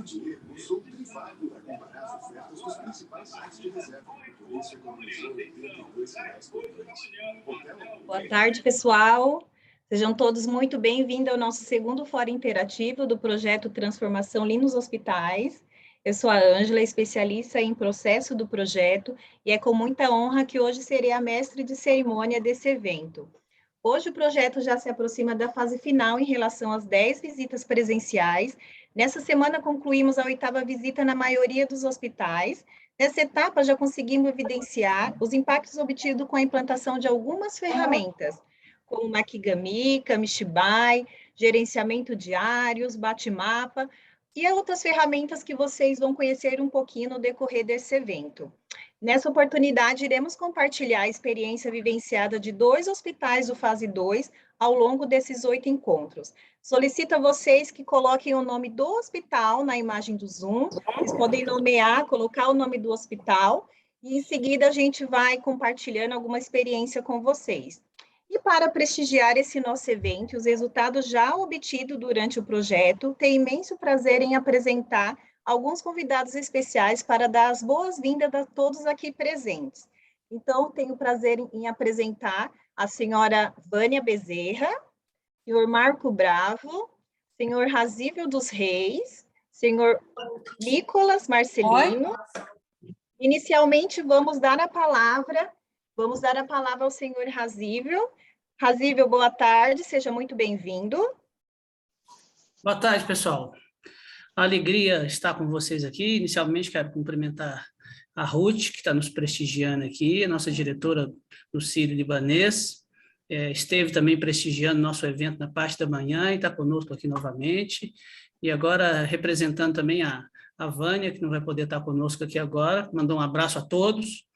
Didier usou o privado para comparar as ofertas dos principais sites de reserva. Por isso, economizou R$ 82 por noite. Boa tarde, pessoal. Sejam todos muito bem-vindos ao nosso segundo Fórum Interativo do projeto Transformação Lean nos Hospitais. Eu sou a Ângela, especialista em processo do projeto, e é com muita honra que hoje serei a mestre de cerimônia desse evento. Hoje o projeto já se aproxima da fase final em relação às 10 visitas presenciais. Nessa semana concluímos a 8ª visita na maioria dos hospitais. Nessa etapa já conseguimos evidenciar os impactos obtidos com a implantação de algumas ferramentas, como Makigami, Kamishibai, gerenciamento de diários, Batimapa, e outras ferramentas que vocês vão conhecer um pouquinho no decorrer desse evento. Nessa oportunidade, iremos compartilhar a experiência vivenciada de 2 hospitais do fase 2 ao longo desses 8 encontros. Solicito a vocês que coloquem o nome do hospital na imagem do Zoom. Vocês podem nomear, colocar o nome do hospital, e em seguida a gente vai compartilhando alguma experiência com vocês. E para prestigiar esse nosso evento e os resultados já obtidos durante o projeto, tenho imenso prazer em apresentar alguns convidados especiais para dar as boas-vindas a todos aqui presentes. Então, tenho o prazer em apresentar a senhora Vânia Bezerra, senhor Marco Bravo, senhor Razível dos Reis, senhor Nicolas Marcelino. Oi? Inicialmente, vamos dar a palavra ao senhor Razível. Razível, boa tarde, seja muito bem-vindo. Boa tarde, pessoal. A alegria estar com vocês aqui. Inicialmente, quero cumprimentar a Ruth, que está nos prestigiando aqui, a nossa diretora do Sírio-Libanês. Esteve também prestigiando nosso evento na parte da manhã e está conosco aqui novamente. E agora, representando também a Vânia, que não vai poder estar conosco aqui agora, mandou um abraço a todos.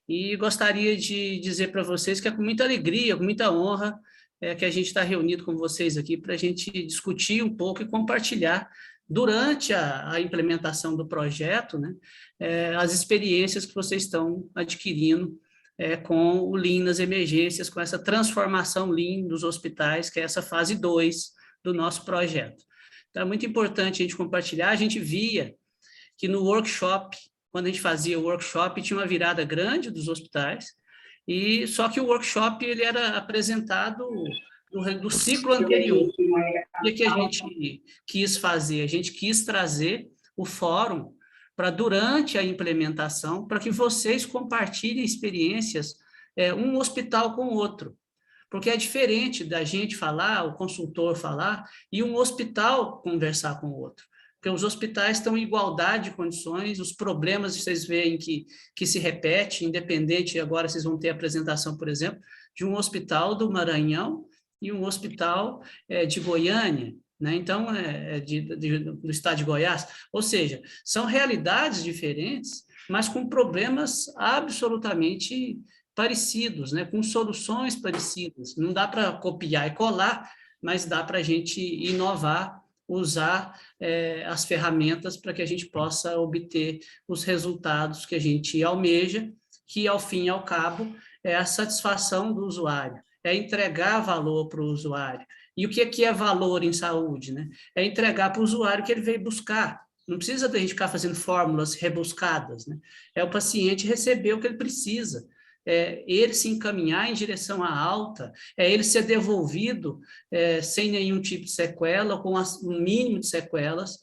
E gostaria de dizer para vocês que é com muita alegria, com muita honra, que a gente está reunido com vocês aqui para a gente discutir um pouco e compartilhar durante a implementação do projeto, né, as experiências que vocês estão adquirindo com o Lean nas emergências, com essa transformação Lean dos hospitais, que é essa fase 2 do nosso projeto. Então, é muito importante a gente compartilhar. A gente via que no workshop, quando a gente fazia o workshop, tinha uma virada grande dos hospitais, e só que o workshop ele era apresentado do ciclo anterior. O que a gente quis fazer? A gente quis trazer o fórum para, durante a implementação, para que vocês compartilhem experiências, um hospital com o outro. Porque é diferente da gente falar, o consultor falar, e um hospital conversar com o outro. Porque os hospitais estão em igualdade de condições, os problemas vocês veem que se repete, independente, agora vocês vão ter a apresentação, por exemplo, de um hospital do Maranhão e um hospital de Goiânia, né? Então, do estado de Goiás. Ou seja, são realidades diferentes, mas com problemas absolutamente parecidos, né? Com soluções parecidas. Não dá para copiar e colar, mas dá para a gente inovar, usar as ferramentas para que a gente possa obter os resultados que a gente almeja, que, ao fim e ao cabo, é a satisfação do usuário, é entregar valor para o usuário. E o que é valor em saúde, né? É entregar para o usuário o que ele veio buscar. Não precisa da gente ficar fazendo fórmulas rebuscadas, né? É o paciente receber o que ele precisa, ele se encaminhar em direção à alta, ele ser devolvido sem nenhum tipo de sequela, com um mínimo de sequelas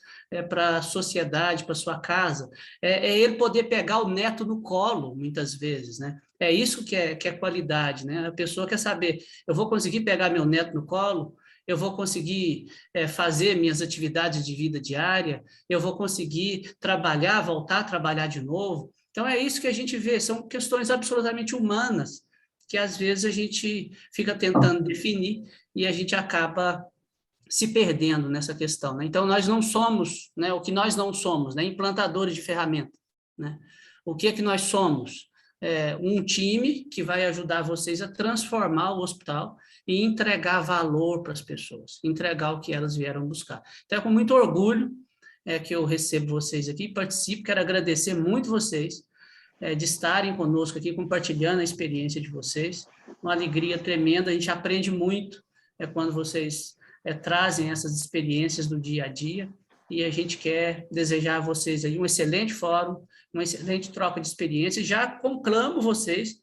para a sociedade, para sua casa, ele poder pegar o neto no colo, muitas vezes, né? É isso que é qualidade, né? A pessoa quer saber, eu vou conseguir pegar meu neto no colo? Eu vou conseguir fazer minhas atividades de vida diária? Eu vou conseguir trabalhar, voltar a trabalhar de novo? Então, é isso que a gente vê, são questões absolutamente humanas, que às vezes a gente fica tentando definir e a gente acaba se perdendo nessa questão, né? Então, nós não somos, né, o que nós não somos, né, implantadores de ferramenta, né? O que é que nós somos? Um time que vai ajudar vocês a transformar o hospital e entregar valor para as pessoas, entregar o que elas vieram buscar. Então, é com muito orgulho que eu recebo vocês aqui, participo, quero agradecer muito vocês de estarem conosco aqui, compartilhando a experiência de vocês, uma alegria tremenda, a gente aprende muito quando vocês trazem essas experiências do dia a dia, e a gente quer desejar a vocês aí um excelente fórum, uma excelente troca de experiências. Já conclamo vocês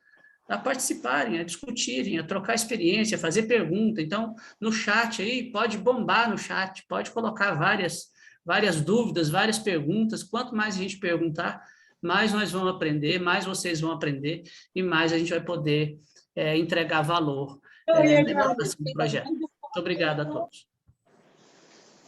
a participarem, a discutirem, a trocar experiência, a fazer pergunta. Então, no chat aí, pode bombar no chat, pode colocar várias dúvidas, várias perguntas. Quanto mais a gente perguntar, mais nós vamos aprender, mais vocês vão aprender e mais a gente vai poder entregar valor na elaboração do projeto. Muito obrigado a todos.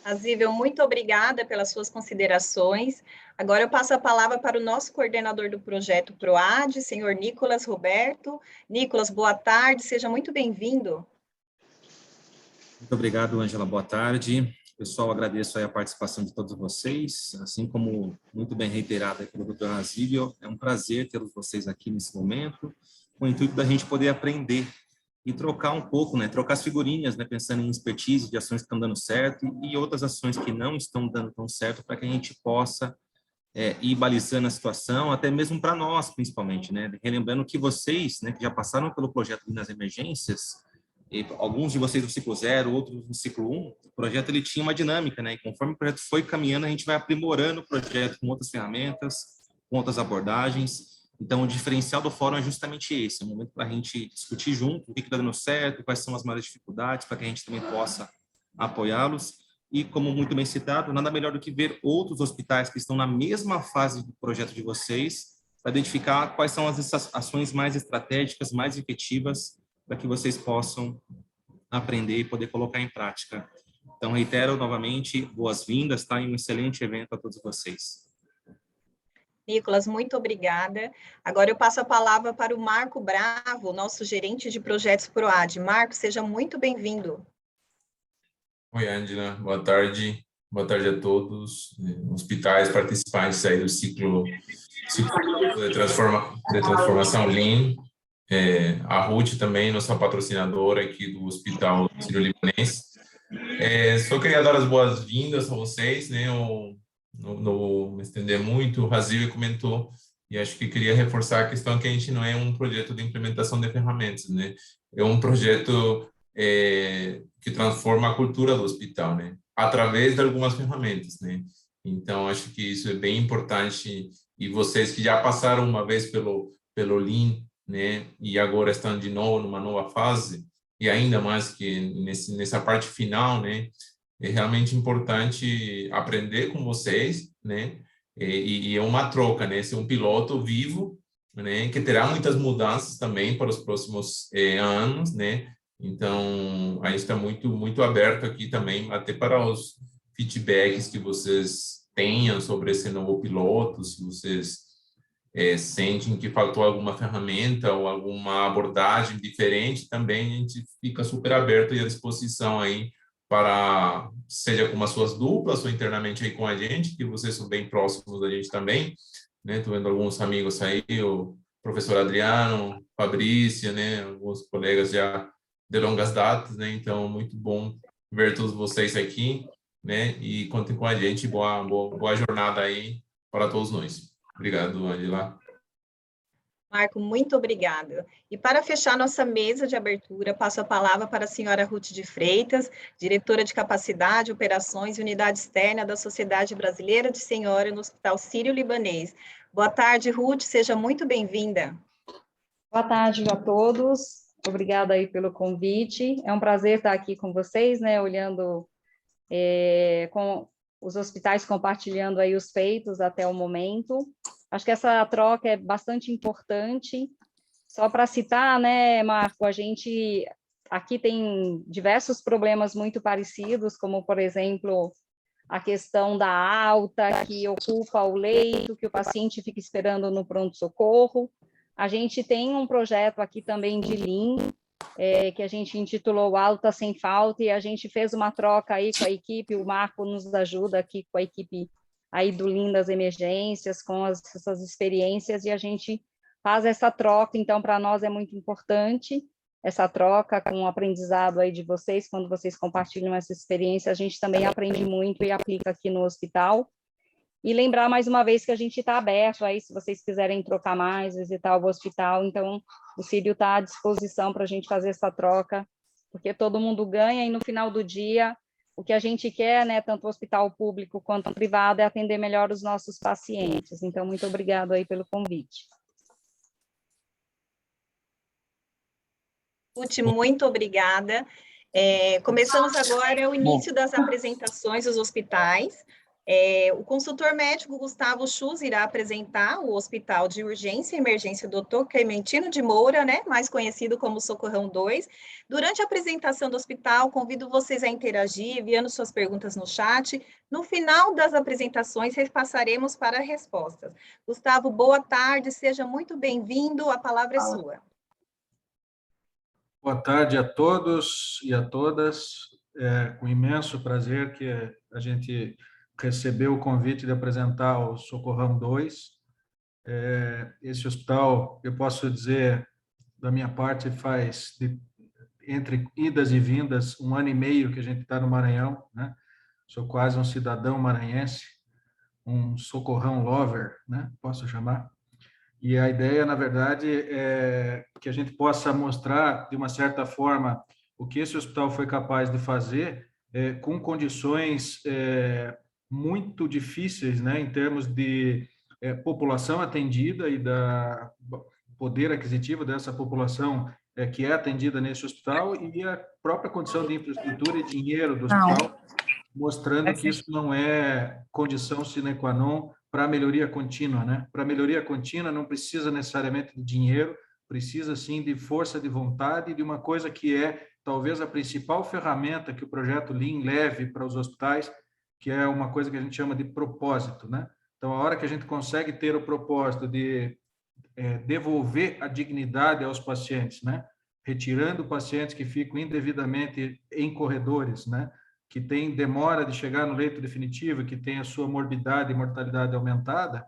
Azível, muito obrigada pelas suas considerações. Agora eu passo a palavra para o nosso coordenador do projeto PROAD, senhor Nicolas Roberto. Nicolas, boa tarde, seja muito bem-vindo. Muito obrigado, Ângela, boa tarde. Pessoal, agradeço aí a participação de todos vocês, assim como muito bem reiterada pelo Dr. Azível, é um prazer tê-los vocês aqui nesse momento, com o intuito da gente poder aprender e trocar um pouco, né, trocar as figurinhas, né, pensando em expertise de ações que estão dando certo e outras ações que não estão dando tão certo, para que a gente possa ir balizando a situação, até mesmo para nós, principalmente, né, relembrando que vocês, né, que já passaram pelo projeto nas emergências, e alguns de vocês no ciclo 0, outros no ciclo 1, o projeto ele tinha uma dinâmica, né, e conforme o projeto foi caminhando, a gente vai aprimorando o projeto com outras ferramentas, com outras abordagens. Então, o diferencial do fórum é justamente esse, é um momento para a gente discutir junto o que está dando certo, quais são as maiores dificuldades, para que a gente também possa apoiá-los. E, como muito bem citado, nada melhor do que ver outros hospitais que estão na mesma fase do projeto de vocês, para identificar quais são as ações mais estratégicas, mais efetivas, para que vocês possam aprender e poder colocar em prática. Então, reitero novamente, boas-vindas, tá? E um excelente evento a todos vocês. Nicolas, muito obrigada. Agora eu passo a palavra para o Marco Bravo, nosso gerente de projetos PROAD. Marco, seja muito bem-vindo. Oi, Ângela, boa tarde. Boa tarde a todos. Hospitais participantes aí do ciclo de transformação Lean. A Ruth também, nossa patrocinadora aqui do Hospital Sírio-Libanês. Só queria dar as boas-vindas a vocês, né? Não me estender muito, o Razil comentou, e acho que queria reforçar a questão que a gente não é um projeto de implementação de ferramentas, né? É um projeto que transforma a cultura do hospital, né? Através de algumas ferramentas, né? Então, acho que isso é bem importante, e vocês que já passaram uma vez pelo Lean, né? E agora estão de novo numa nova fase, e ainda mais que nessa parte final, né? É realmente importante aprender com vocês, né? E é uma troca, né? Ser um piloto vivo, né? Que terá muitas mudanças também para os próximos anos, né? Então, a gente está muito aberto aqui também, até para os feedbacks que vocês tenham sobre esse novo piloto, se vocês sentem que faltou alguma ferramenta ou alguma abordagem diferente, também a gente fica super aberto e à disposição aí para, seja com as suas duplas ou internamente aí com a gente, que vocês são bem próximos da gente também, né? Estou vendo alguns amigos aí, o professor Adriano, Fabrícia, né? Alguns colegas já de longas datas, né? Então, muito bom ver todos vocês aqui, né? E contem com a gente, boa jornada aí para todos nós. Obrigado, Angela. Marco, muito obrigada. E para fechar nossa mesa de abertura, passo a palavra para a senhora Ruth de Freitas, diretora de Capacidade, Operações e Unidade Externa da Sociedade Brasileira de Senhora no Hospital Sírio-Libanês. Boa tarde, Ruth, seja muito bem-vinda. Boa tarde a todos, obrigada aí pelo convite. É um prazer estar aqui com vocês, né, olhando com os hospitais compartilhando aí os feitos até o momento. Acho que essa troca é bastante importante. Só para citar, né, Marco, a gente aqui tem diversos problemas muito parecidos, como, por exemplo, a questão da alta que ocupa o leito, que o paciente fica esperando no pronto-socorro. A gente tem um projeto aqui também de Lean, que a gente intitulou Alta Sem Falta, e a gente fez uma troca aí com a equipe, o Marco nos ajuda aqui com a equipe aí do Lean das emergências, com essas experiências, e a gente faz essa troca, então para nós é muito importante essa troca com o aprendizado aí de vocês, quando vocês compartilham essa experiência, a gente também aprende muito e aplica aqui no hospital. E lembrar mais uma vez que a gente está aberto aí, se vocês quiserem trocar mais, visitar o hospital, então o Sírio está à disposição para a gente fazer essa troca, porque todo mundo ganha e no final do dia o que a gente quer, né, tanto o hospital público quanto o privado, é atender melhor os nossos pacientes. Então, muito obrigado aí pelo convite. Ruth, muito obrigada. Começamos agora o início das apresentações dos hospitais. O consultor médico Gustavo Schuz irá apresentar o Hospital de Urgência e Emergência Dr. Clementino de Moura, né, mais conhecido como Socorrão 2. Durante a apresentação do hospital, convido vocês a interagir, enviando suas perguntas no chat. No final das apresentações, repassaremos para respostas. Gustavo, boa tarde, seja muito bem-vindo, a palavra é sua. Boa tarde a todos e a todas. É com imenso prazer que a gente recebeu o convite de apresentar o Socorrão 2. Esse hospital, eu posso dizer, da minha parte, faz, entre idas e vindas, 1 ano e meio que a gente está no Maranhão, né? Sou quase um cidadão maranhense, um socorrão lover, né? Posso chamar? E a ideia, na verdade, é que a gente possa mostrar, de uma certa forma, o que esse hospital foi capaz de fazer com condições muito difíceis, né, em termos de população atendida e da poder aquisitivo dessa população que é atendida nesse hospital e a própria condição de infraestrutura e dinheiro do hospital, mostrando que isso não é condição sine qua non para a melhoria contínua, né? Para a melhoria contínua não precisa necessariamente de dinheiro, precisa sim de força de vontade e de uma coisa que é talvez a principal ferramenta que o projeto Lean leve para os hospitais, que é uma coisa que a gente chama de propósito, né? Então, a hora que a gente consegue ter o propósito de devolver a dignidade aos pacientes, né? Retirando pacientes que ficam indevidamente em corredores, né? Que tem demora de chegar no leito definitivo, que tem a sua morbidade e mortalidade aumentada,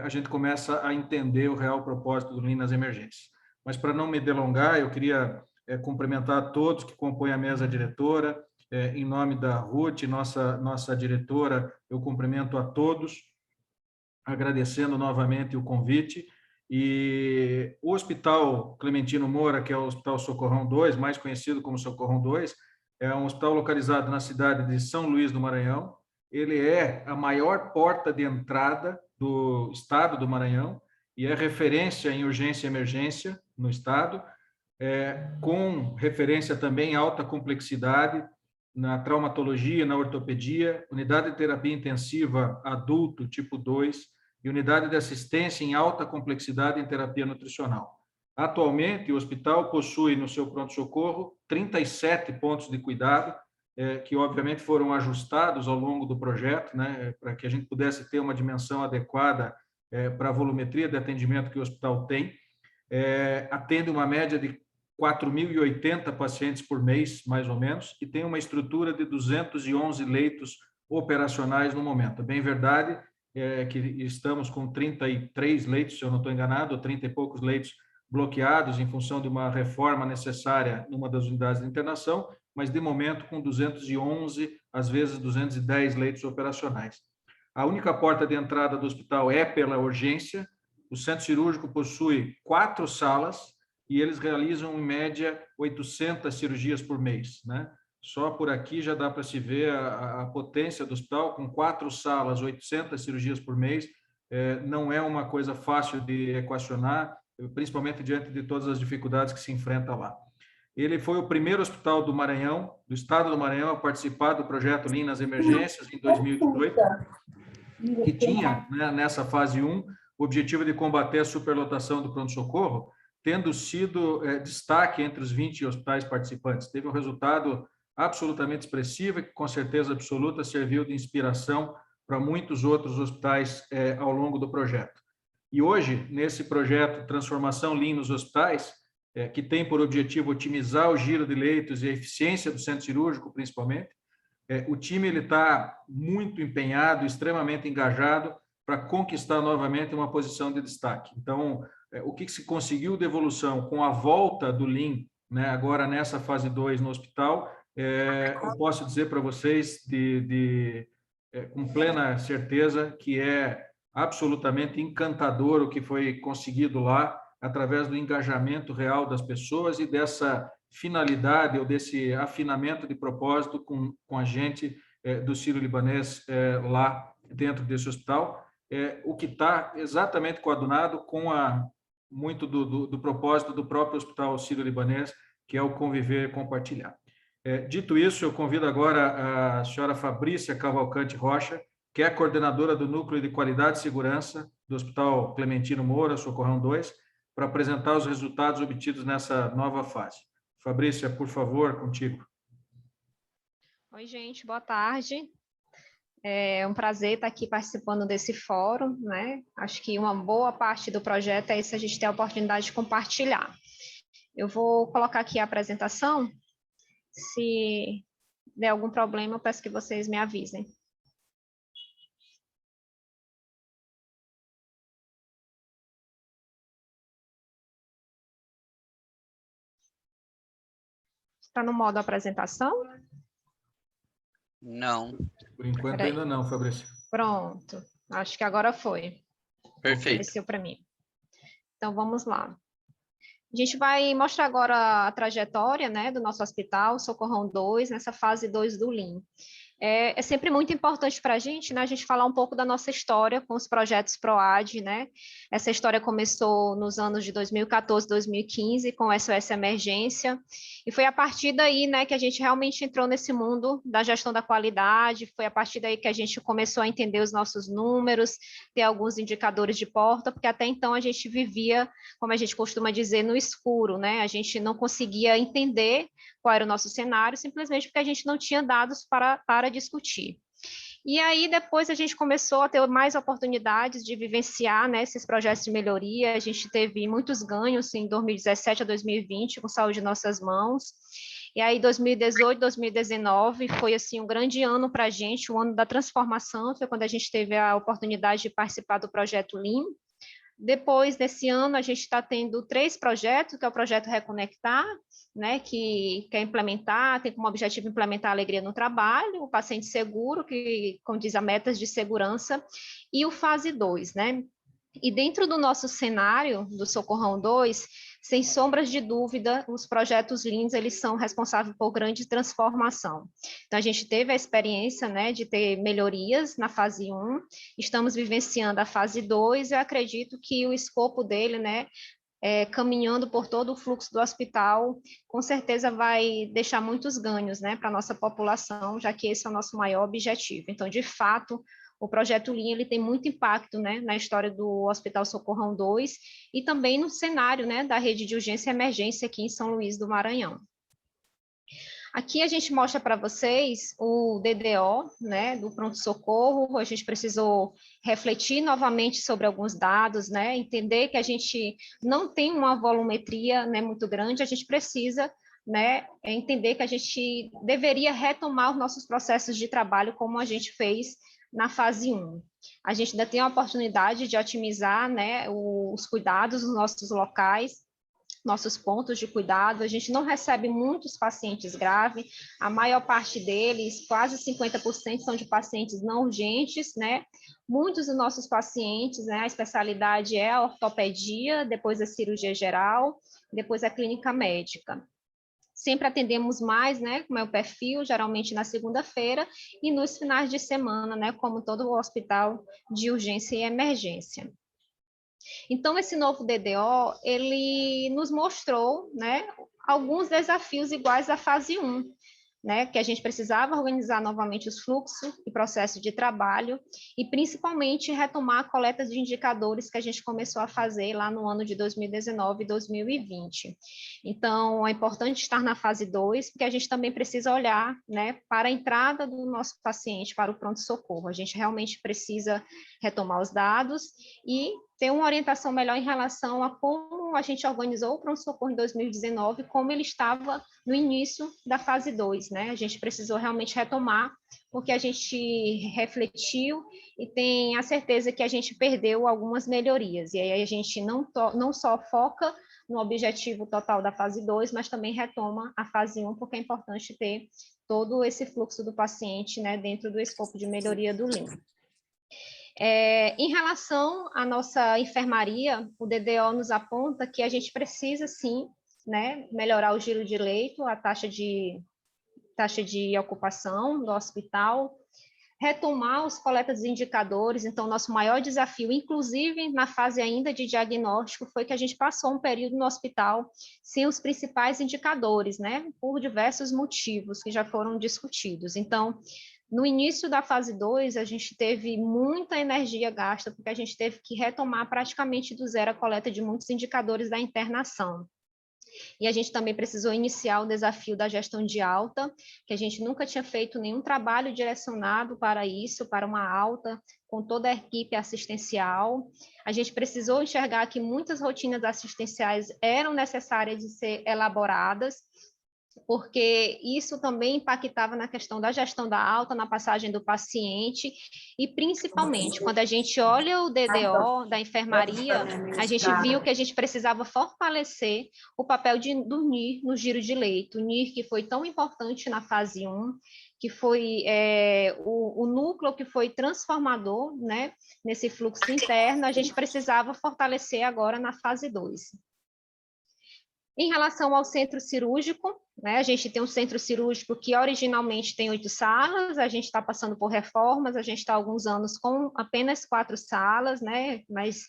a gente começa a entender o real propósito do Lean nas emergências. Mas, para não me delongar, eu queria cumprimentar a todos que compõem a mesa diretora. Em nome da Ruth, nossa diretora, eu cumprimento a todos, agradecendo novamente o convite. E o Hospital Clementino Moura, que é o Hospital Socorrão 2, mais conhecido como Socorrão 2, é um hospital localizado na cidade de São Luís do Maranhão. Ele é a maior porta de entrada do estado do Maranhão e é referência em urgência e emergência no estado, com referência também em alta complexidade na traumatologia, na ortopedia, unidade de terapia intensiva adulto tipo 2 e unidade de assistência em alta complexidade em terapia nutricional. Atualmente, o hospital possui no seu pronto-socorro 37 pontos de cuidado, que obviamente foram ajustados ao longo do projeto, né, para que a gente pudesse ter uma dimensão adequada para a volumetria de atendimento que o hospital tem. Atende uma média de 4.080 pacientes por mês, mais ou menos, e tem uma estrutura de 211 leitos operacionais no momento. É bem verdade que estamos com 33 leitos, se eu não estou enganado, ou 30 e poucos leitos bloqueados em função de uma reforma necessária numa das unidades de internação, mas de momento com 211, às vezes 210 leitos operacionais. A única porta de entrada do hospital é pela urgência. O centro cirúrgico possui 4 salas e eles realizam, em média, 800 cirurgias por mês, né? Só por aqui já dá para se ver a potência do hospital, com 4 salas, 800 cirurgias por mês. Não é uma coisa fácil de equacionar, principalmente diante de todas as dificuldades que se enfrenta lá. Ele foi o primeiro hospital do Maranhão, do estado do Maranhão, a participar do projeto Lean nas emergências em 2018, que tinha, né, nessa fase 1, o objetivo de combater a superlotação do pronto-socorro, tendo sido destaque entre os 20 hospitais participantes. Teve um resultado absolutamente expressivo e que, com certeza absoluta, serviu de inspiração para muitos outros hospitais ao longo do projeto. E hoje, nesse projeto Transformação Lean nos Hospitais, que tem por objetivo otimizar o giro de leitos e a eficiência do centro cirúrgico, principalmente, o time está muito empenhado, extremamente engajado para conquistar novamente uma posição de destaque. Então, o que se conseguiu de evolução com a volta do Lean, né, agora nessa fase 2 no hospital, eu posso dizer para vocês com plena certeza que é absolutamente encantador o que foi conseguido lá, através do engajamento real das pessoas e dessa finalidade ou desse afinamento de propósito com a gente do Sírio-Libanês lá dentro desse hospital, o que está exatamente coadunado com muito do propósito do próprio Hospital Sírio-Libanês, que é o conviver e compartilhar. Dito isso, eu convido agora a senhora Fabrícia Cavalcante Rocha, que é a coordenadora do Núcleo de Qualidade e Segurança do Hospital Clementino Moura, Socorrão 2, para apresentar os resultados obtidos nessa nova fase. Fabrícia, por favor, contigo. Oi, gente, boa tarde. É um prazer estar aqui participando desse fórum, né? Acho que uma boa parte do projeto é isso, a gente ter a oportunidade de compartilhar. Eu vou colocar aqui a apresentação. Se der algum problema, eu peço que vocês me avisem. Está no modo apresentação? Não. Por enquanto ainda não, Fabrícia. Pronto, acho que agora foi. Perfeito. Apareceu para mim. Então, vamos lá. A gente vai mostrar agora a trajetória, né, do nosso hospital, Socorrão 2, nessa fase 2 do Lean. É sempre muito importante para a gente falar um pouco da nossa história com os projetos PROAD, né? Essa história começou nos anos de 2014, 2015, com o SOS Emergência, e foi a partir daí, né, que a gente realmente entrou nesse mundo da gestão da qualidade, foi a partir daí que a gente começou a entender os nossos números, ter alguns indicadores de porta, porque até então a gente vivia, como a gente costuma dizer, no escuro, né? A gente não conseguia entender qual era o nosso cenário, simplesmente porque a gente não tinha dados para discutir. E aí, depois, a gente começou a ter mais oportunidades de vivenciar, né, esses projetos de melhoria. A gente teve muitos ganhos em 2017 a 2020, com Saúde em Nossas Mãos. E aí, 2018, 2019, foi, assim, um grande ano para a gente, o ano da transformação, foi quando a gente teve a oportunidade de participar do projeto Lean. Depois desse ano, a gente está tendo 3 projetos, que é o projeto Reconectar, né, que quer implementar, tem como objetivo implementar a alegria no trabalho, o paciente seguro, que condiz a metas de segurança, e o fase 2, né? E dentro do nosso cenário do Socorrão 2, sem sombras de dúvida, os projetos Lean, eles são responsáveis por grande transformação. Então, a gente teve a experiência, né, de ter melhorias na fase 1, estamos vivenciando a fase 2, eu acredito que o escopo dele, né, caminhando por todo o fluxo do hospital, com certeza vai deixar muitos ganhos, né, para a nossa população, já que esse é o nosso maior objetivo. Então, de fato, o projeto Lean, ele tem muito impacto, né, na história do Hospital Socorrão 2 e também no cenário, né, da rede de urgência e emergência aqui em São Luís do Maranhão. Aqui a gente mostra para vocês o DDO, né, do pronto-socorro. A gente precisou refletir novamente sobre alguns dados, né, entender que a gente não tem uma volumetria, né, muito grande, a gente precisa, né, entender que a gente deveria retomar os nossos processos de trabalho como a gente fez na fase 1. A gente ainda tem a oportunidade de otimizar, né, os cuidados nos nossos locais, nossos pontos de cuidado. A gente não recebe muitos pacientes graves, a maior parte deles, quase 50%, são de pacientes não urgentes, né? Muitos dos nossos pacientes, né, a especialidade é a ortopedia, depois a cirurgia geral, depois a clínica médica. Sempre atendemos mais, né, como é o perfil, geralmente na segunda-feira e nos finais de semana, né, como todo o hospital de urgência e emergência. Então, esse novo DDO, ele nos mostrou, né, alguns desafios iguais à fase 1, né, que a gente precisava organizar novamente os fluxos e processos de trabalho e, principalmente, retomar a coleta de indicadores que a gente começou a fazer lá no ano de 2019 e 2020. Então, é importante estar na fase 2, porque a gente também precisa olhar, né, para a entrada do nosso paciente para o pronto-socorro. A gente realmente precisa retomar os dados e ter uma orientação melhor em relação a como a gente organizou o pronto-socorro em 2019, como ele estava no início da fase 2, né? A gente precisou realmente retomar, porque a gente refletiu e tem a certeza que a gente perdeu algumas melhorias, e aí a gente não só foca no objetivo total da fase 2, mas também retoma a fase 1, porque é importante ter todo esse fluxo do paciente, né, dentro do escopo de melhoria do Lean. Em relação à nossa enfermaria, o DDO nos aponta que a gente precisa, sim, né, melhorar o giro de leito, a taxa de ocupação do hospital, retomar os coletas de indicadores. Então, nosso maior desafio, inclusive na fase ainda de diagnóstico, foi que a gente passou um período no hospital sem os principais indicadores, né, por diversos motivos que já foram discutidos. Então, no início da fase 2, a gente teve muita energia gasta, porque a gente teve que retomar praticamente do zero a coleta de muitos indicadores da internação. E a gente também precisou iniciar o desafio da gestão de alta, que a gente nunca tinha feito nenhum trabalho direcionado para isso, para uma alta, com toda a equipe assistencial. A gente precisou enxergar que muitas rotinas assistenciais eram necessárias de ser elaboradas, porque isso também impactava na questão da gestão da alta, na passagem do paciente, e principalmente, quando a gente olha o DDO da enfermaria, a gente viu que a gente precisava fortalecer o papel do NIR no giro de leito, o NIR que foi tão importante na fase 1, que foi o núcleo que foi transformador, né, nesse fluxo interno, a gente precisava fortalecer agora na fase 2. Em relação ao centro cirúrgico, né, a gente tem um centro cirúrgico que originalmente tem 8 salas, a gente está passando por reformas, a gente está há alguns anos com apenas 4 salas, né, mas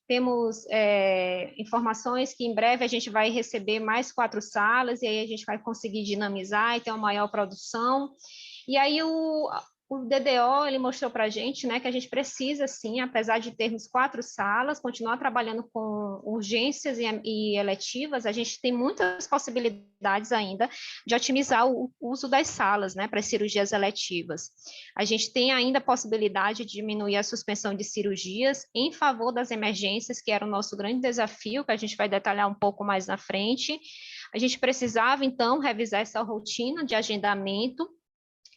temos informações que em breve a gente vai receber mais 4 salas, e aí a gente vai conseguir dinamizar e ter uma maior produção. E aí o DDO, ele mostrou para a gente, né, que a gente precisa, sim, apesar de termos 4 salas, continuar trabalhando com urgências e eletivas, a gente tem muitas possibilidades ainda de otimizar o uso das salas, né, para cirurgias eletivas. A gente tem ainda a possibilidade de diminuir a suspensão de cirurgias em favor das emergências, que era o nosso grande desafio, que a gente vai detalhar um pouco mais na frente. A gente precisava, então, revisar essa rotina de agendamento,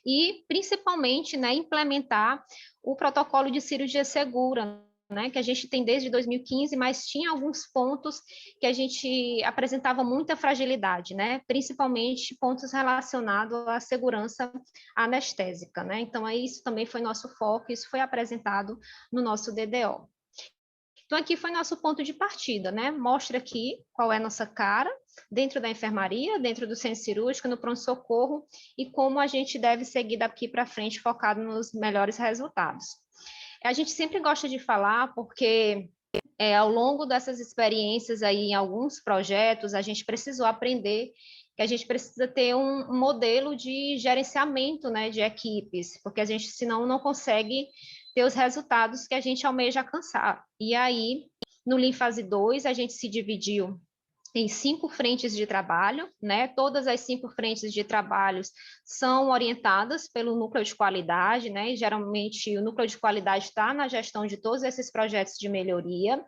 e, principalmente, né, implementar o protocolo de cirurgia segura, né, que a gente tem desde 2015, mas tinha alguns pontos que a gente apresentava muita fragilidade, né, principalmente pontos relacionados à segurança anestésica, né, então isso também foi nosso foco, isso foi apresentado no nosso DDO. Então, aqui foi nosso ponto de partida, né? Mostra aqui qual é a nossa cara dentro da enfermaria, dentro do centro cirúrgico, no pronto-socorro, e como a gente deve seguir daqui para frente focado nos melhores resultados. A gente sempre gosta de falar, porque ao longo dessas experiências aí, em alguns projetos, a gente precisou aprender que a gente precisa ter um modelo de gerenciamento, né, de equipes, porque a gente, senão, não consegue ter os resultados que a gente almeja alcançar. E aí, no Lean Fase 2, a gente se dividiu em 5 frentes de trabalho, né? Todas as 5 frentes de trabalho são orientadas pelo núcleo de qualidade, né? E, geralmente, o núcleo de qualidade está na gestão de todos esses projetos de melhoria.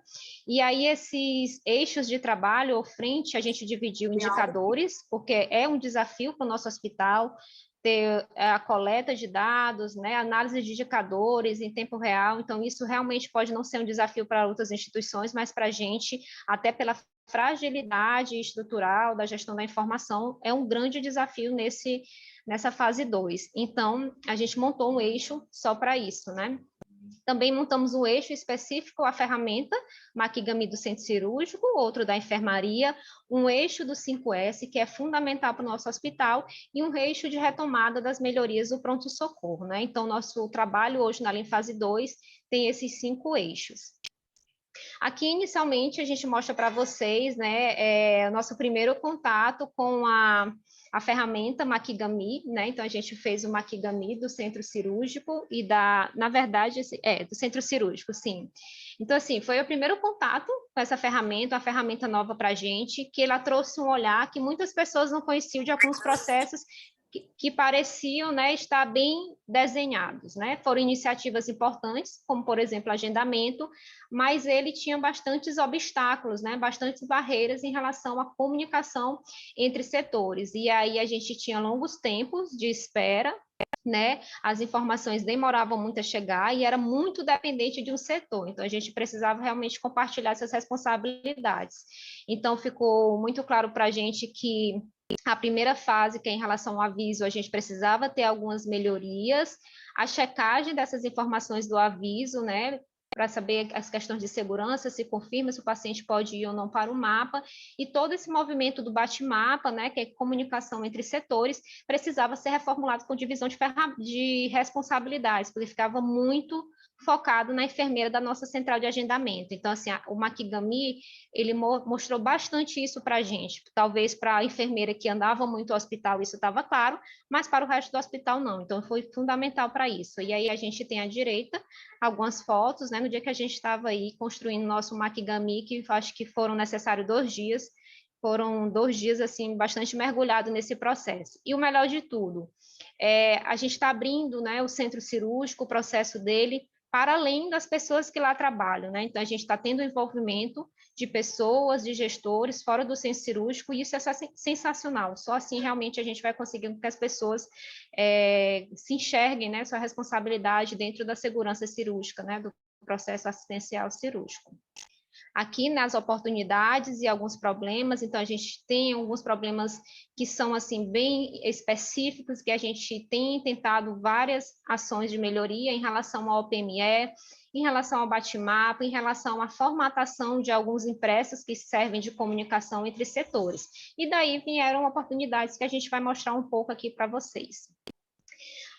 E aí, esses eixos de trabalho ou frente, a gente dividiu em indicadores, porque é um desafio para o nosso hospital ter a coleta de dados, né, análise de indicadores em tempo real, então isso realmente pode não ser um desafio para outras instituições, mas para a gente, até pela fragilidade estrutural da gestão da informação, é um grande desafio nessa fase 2. Então, a gente montou um eixo só para isso, né? Também montamos um eixo específico, a ferramenta Makigami do centro cirúrgico, outro da enfermaria, um eixo do 5S, que é fundamental para o nosso hospital, e um eixo de retomada das melhorias do pronto-socorro, né? Então, nosso trabalho hoje na Lean Fase 2 tem esses 5 eixos. Aqui, inicialmente, a gente mostra para vocês, né, o nosso primeiro contato com a ferramenta Makigami, né? Então, a gente fez o Makigami do centro cirúrgico e na verdade, do centro cirúrgico, sim. Então, assim, foi o primeiro contato com essa ferramenta, uma ferramenta nova para a gente, que ela trouxe um olhar que muitas pessoas não conheciam de alguns processos que pareciam, né, estar bem desenhados, né? Foram iniciativas importantes, como, por exemplo, agendamento, mas ele tinha bastantes obstáculos, né, bastantes barreiras em relação à comunicação entre setores. E aí a gente tinha longos tempos de espera, né? As informações demoravam muito a chegar e era muito dependente de um setor. Então, a gente precisava realmente compartilhar essas responsabilidades. Então, ficou muito claro para a gente que a primeira fase, que é em relação ao aviso, a gente precisava ter algumas melhorias, a checagem dessas informações do aviso, né, para saber as questões de segurança, se confirma se o paciente pode ir ou não para o mapa, e todo esse movimento do bate-mapa, né, que é comunicação entre setores, precisava ser reformulado com divisão de responsabilidades, porque ficava muito focado na enfermeira da nossa central de agendamento. Então, assim, o Makigami, ele mostrou bastante isso para a gente. Talvez para a enfermeira que andava muito ao hospital isso estava claro, mas para o resto do hospital não. Então, foi fundamental para isso. E aí a gente tem à direita algumas fotos, né, no dia que a gente estava aí construindo nosso Makigami, que acho que foram necessários 2 dias, foram 2 dias, assim, bastante mergulhado nesse processo. E o melhor de tudo, a gente está abrindo, né, o centro cirúrgico, o processo dele, para além das pessoas que lá trabalham, né? Então, a gente está tendo envolvimento de pessoas, de gestores fora do centro cirúrgico, e isso é sensacional. Só assim, realmente, a gente vai conseguindo que as pessoas se enxerguem, né, sua responsabilidade dentro da segurança cirúrgica, né, do processo assistencial cirúrgico. Aqui nas oportunidades e alguns problemas, então a gente tem alguns problemas que são assim bem específicos, que a gente tem tentado várias ações de melhoria em relação ao OPME, em relação ao bate-mapa, em relação à formatação de alguns impressos que servem de comunicação entre setores. E daí vieram oportunidades que a gente vai mostrar um pouco aqui para vocês.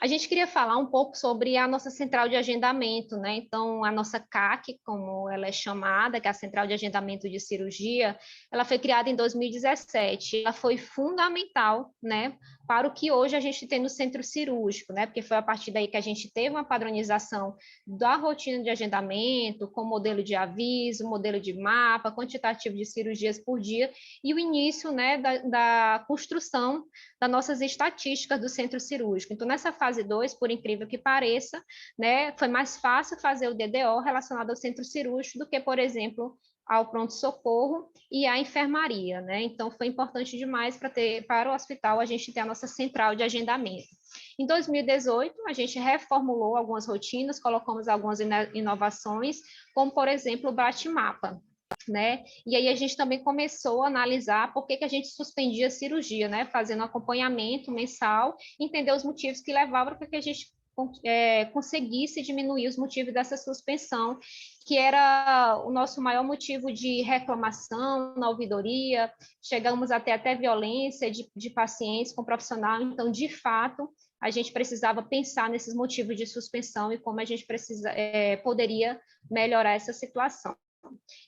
A gente queria falar um pouco sobre a nossa central de agendamento, né? Então, a nossa CAC, como ela é chamada, que é a Central de Agendamento de Cirurgia, ela foi criada em 2017. Ela foi fundamental, né, para o que hoje a gente tem no centro cirúrgico, né? Porque foi a partir daí que a gente teve uma padronização da rotina de agendamento, com modelo de aviso, modelo de mapa, quantitativo de cirurgias por dia, e o início, né, da construção das nossas estatísticas do centro cirúrgico. Então, nessa fase 2, por incrível que pareça, né, foi mais fácil fazer o DDO relacionado ao centro cirúrgico do que, por exemplo, ao pronto-socorro e à enfermaria, né? Então, foi importante demais para o hospital a gente ter a nossa central de agendamento. Em 2018, a gente reformulou algumas rotinas, colocamos algumas inovações, como, por exemplo, o bate-mapa, né? E aí a gente também começou a analisar por que a gente suspendia a cirurgia, né? Fazendo acompanhamento mensal, entender os motivos que levavam para que a gente conseguisse diminuir os motivos dessa suspensão, que era o nosso maior motivo de reclamação na ouvidoria, chegamos até violência de pacientes com profissional, então, de fato, a gente precisava pensar nesses motivos de suspensão e como a gente poderia melhorar essa situação.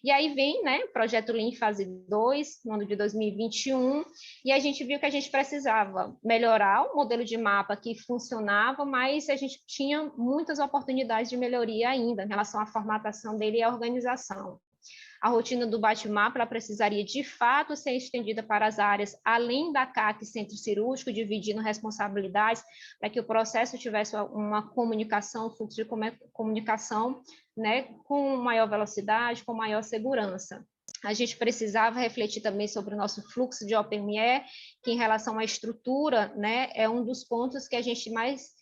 E aí vem, né, o projeto Lean fase 2, no ano de 2021, e a gente viu que a gente precisava melhorar o modelo de mapa que funcionava, mas a gente tinha muitas oportunidades de melhoria ainda em relação à formatação dele e à organização. A rotina do bate-mapa precisaria, de fato, ser estendida para as áreas além da CAC centro cirúrgico, dividindo responsabilidades para que o processo tivesse uma comunicação, fluxo de comunicação, né, com maior velocidade, com maior segurança. A gente precisava refletir também sobre o nosso fluxo de OPME, que em relação à estrutura, né, é um dos pontos que a gente mais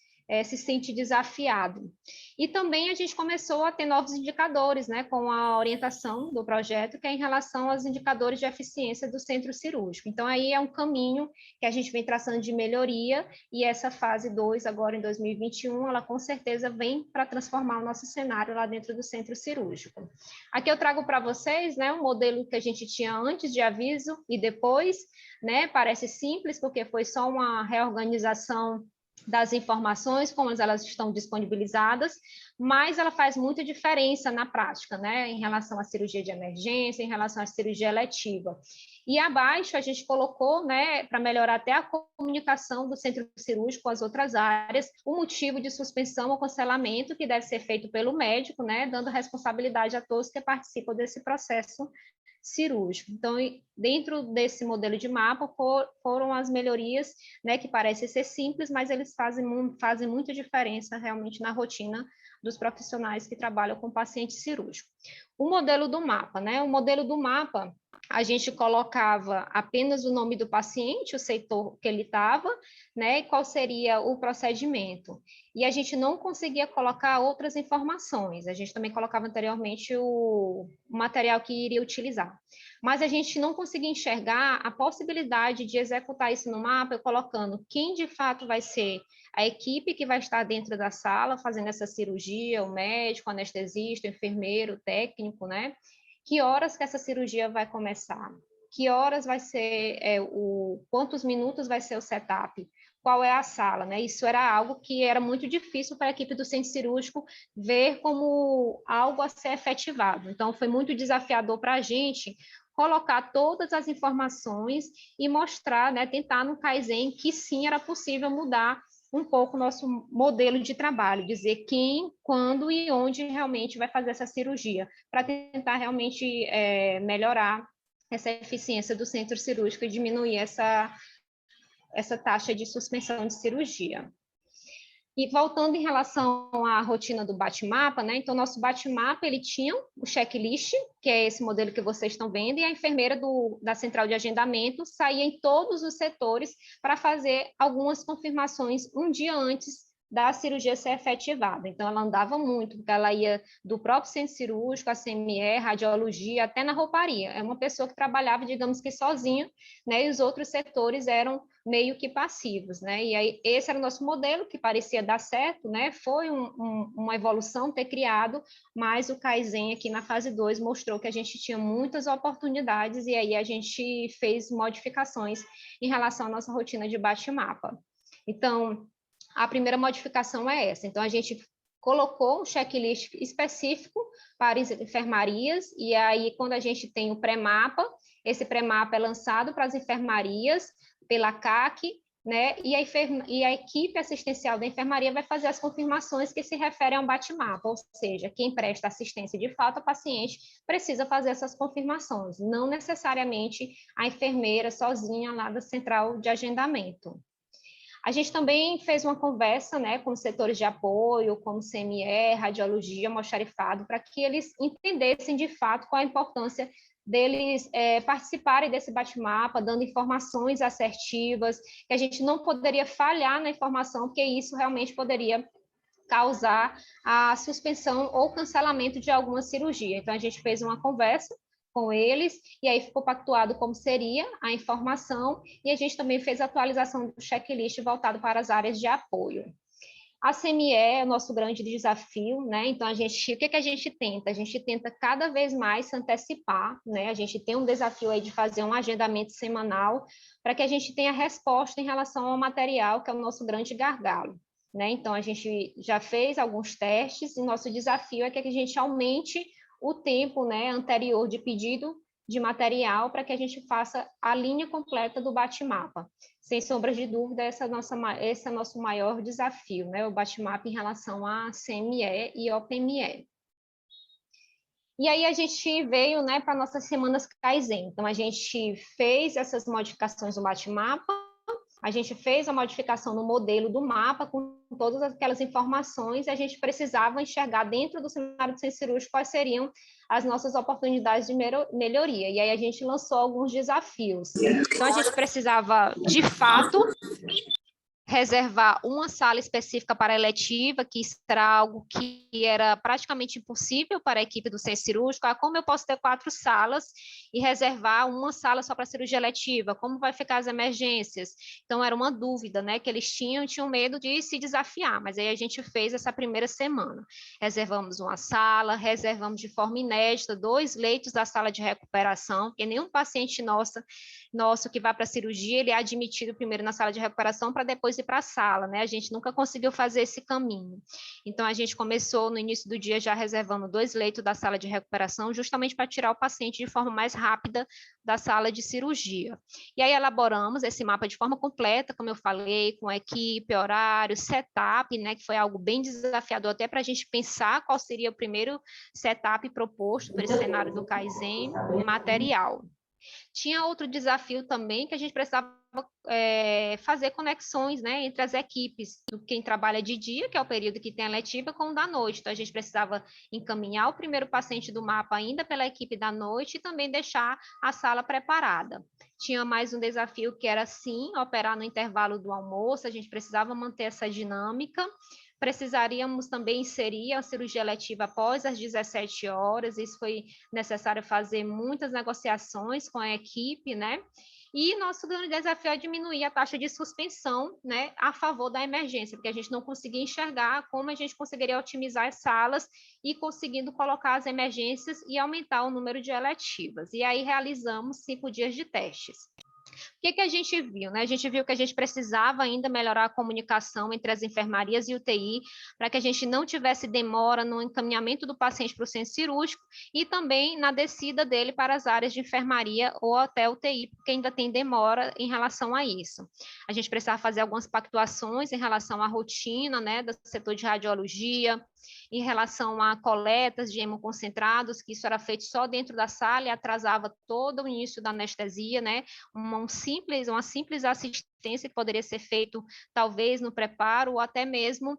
se sente desafiado. E também a gente começou a ter novos indicadores, né, com a orientação do projeto, que é em relação aos indicadores de eficiência do centro cirúrgico. Então, aí é um caminho que a gente vem traçando de melhoria, e essa fase 2, agora em 2021, ela com certeza vem para transformar o nosso cenário lá dentro do centro cirúrgico. Aqui eu trago para vocês, né, um modelo que a gente tinha antes de aviso e depois, né, parece simples, porque foi só uma reorganização das informações, como elas estão disponibilizadas, mas ela faz muita diferença na prática, né, em relação à cirurgia de emergência, em relação à cirurgia eletiva. E abaixo a gente colocou, né, para melhorar até a comunicação do centro cirúrgico com as outras áreas, o motivo de suspensão ou cancelamento que deve ser feito pelo médico, né, dando responsabilidade a todos que participam desse processo cirúrgico. Então, dentro desse modelo de mapa, foram as melhorias, né, que parecem ser simples, mas eles fazem muita diferença realmente na rotina dos profissionais que trabalham com paciente cirúrgico. O modelo do mapa, né? O modelo do mapa, a gente colocava apenas o nome do paciente, o setor que ele estava, né, e qual seria o procedimento. E a gente não conseguia colocar outras informações, a gente também colocava anteriormente o material que iria utilizar. Mas a gente não consegui enxergar a possibilidade de executar isso no mapa, colocando quem de fato vai ser a equipe que vai estar dentro da sala fazendo essa cirurgia, o médico, o anestesista, o enfermeiro, o técnico, né? Que horas que essa cirurgia vai começar? Que horas vai ser, quantos minutos vai ser o setup? Qual é a sala, né? Isso era algo que era muito difícil para a equipe do centro cirúrgico ver como algo a ser efetivado. Então, foi muito desafiador para a gente colocar todas as informações e mostrar, né, tentar no Kaizen que sim era possível mudar um pouco o nosso modelo de trabalho, dizer quem, quando e onde realmente vai fazer essa cirurgia, para tentar realmente melhorar essa eficiência do centro cirúrgico e diminuir essa taxa de suspensão de cirurgia. E voltando em relação à rotina do bate-mapa, né? Então, nosso bate-mapa, ele tinha o checklist, que é esse modelo que vocês estão vendo, e a enfermeira da central de agendamento saía em todos os setores para fazer algumas confirmações um dia antes da cirurgia ser efetivada. Então, ela andava muito, porque ela ia do próprio centro cirúrgico, a CME, radiologia, até na rouparia. É uma pessoa que trabalhava, digamos que sozinha, né? E os outros setores eram meio que passivos, né? E aí, esse era o nosso modelo, que parecia dar certo, né? Foi uma evolução ter criado, mas o Kaizen aqui na fase 2 mostrou que a gente tinha muitas oportunidades, e aí a gente fez modificações em relação à nossa rotina de bate-mapa. Então, a primeira modificação é essa. Então, a gente colocou um checklist específico para as enfermarias, e aí, quando a gente tem o pré-mapa, esse pré-mapa é lançado para as enfermarias pela CAC, né? E a equipe assistencial da enfermaria vai fazer as confirmações que se referem ao bate-mapa, ou seja, quem presta assistência de fato ao paciente precisa fazer essas confirmações, não necessariamente a enfermeira sozinha lá da central de agendamento. A gente também fez uma conversa, né, com os setores de apoio, como CME, radiologia, almoxarifado, para que eles entendessem de fato qual a importância deles participarem desse bate-mapa, dando informações assertivas, que a gente não poderia falhar na informação, porque isso realmente poderia causar a suspensão ou cancelamento de alguma cirurgia. Então, a gente fez uma conversa com eles, e aí ficou pactuado como seria a informação, e a gente também fez a atualização do checklist voltado para as áreas de apoio. A CME é o nosso grande desafio, né? Então, o que a gente tenta? A gente tenta cada vez mais se antecipar, né? A gente tem um desafio aí de fazer um agendamento semanal para que a gente tenha resposta em relação ao material, que é o nosso grande gargalo, né? Então, a gente já fez alguns testes, e nosso desafio é que a gente aumente o tempo, né, anterior de pedido de material para que a gente faça a linha completa do bate-mapa. Sem sombras de dúvida, esse é o nosso maior desafio, né, o bate-mapa em relação à CME e ao PME. E aí a gente veio, né, para nossas semanas Kaizen. Então, a gente fez essas modificações no bate-mapa, a gente fez a modificação no modelo do mapa com todas aquelas informações, e a gente precisava enxergar dentro do cenário de centro cirúrgico quais seriam as nossas oportunidades de melhoria. E aí a gente lançou alguns desafios. Então, a gente precisava, de fato, reservar uma sala específica para a eletiva, que isso era algo que era praticamente impossível para a equipe do centro cirúrgico. Como eu posso ter 4 salas e reservar uma sala só para a cirurgia eletiva? Como vai ficar as emergências? Então, era uma dúvida, né, que eles tinham medo de se desafiar, mas aí a gente fez essa primeira semana. Reservamos uma sala, reservamos de forma inédita 2 leitos da sala de recuperação, porque nenhum paciente nosso que vai para a cirurgia, ele é admitido primeiro na sala de recuperação para depois ir para a sala, né? A gente nunca conseguiu fazer esse caminho. Então, a gente começou no início do dia já reservando 2 leitos da sala de recuperação, justamente para tirar o paciente de forma mais rápida da sala de cirurgia. E aí elaboramos esse mapa de forma completa, como eu falei, com equipe, horário, setup, né? Que foi algo bem desafiador até para a gente pensar qual seria o primeiro setup proposto para esse cenário do Kaizen, material. Tinha outro desafio também, que a gente precisava fazer conexões, né, entre as equipes, quem trabalha de dia, que é o período que tem a letiva, com o da noite. Então, a gente precisava encaminhar o primeiro paciente do mapa ainda pela equipe da noite e também deixar a sala preparada. Tinha mais um desafio que era, sim, operar no intervalo do almoço, a gente precisava manter essa dinâmica. precisaríamos também inserir a cirurgia eletiva após as 17 horas, isso foi necessário fazer muitas negociações com a equipe, né? E nosso grande desafio é diminuir a taxa de suspensão, né, a favor da emergência, porque a gente não conseguia enxergar como a gente conseguiria otimizar as salas e conseguindo colocar as emergências e aumentar o número de eletivas. E aí realizamos 5 dias de testes. O que a gente viu, né? A gente viu que a gente precisava ainda melhorar a comunicação entre as enfermarias e UTI, para que a gente não tivesse demora no encaminhamento do paciente para o centro cirúrgico e também na descida dele para as áreas de enfermaria ou até UTI, porque ainda tem demora em relação a isso. A gente precisava fazer algumas pactuações em relação à rotina, né, do setor de radiologia, em relação a coletas de hemoconcentrados, que isso era feito só dentro da sala e atrasava todo o início da anestesia, né? Uma simples assistência que poderia ser feito talvez no preparo ou até mesmo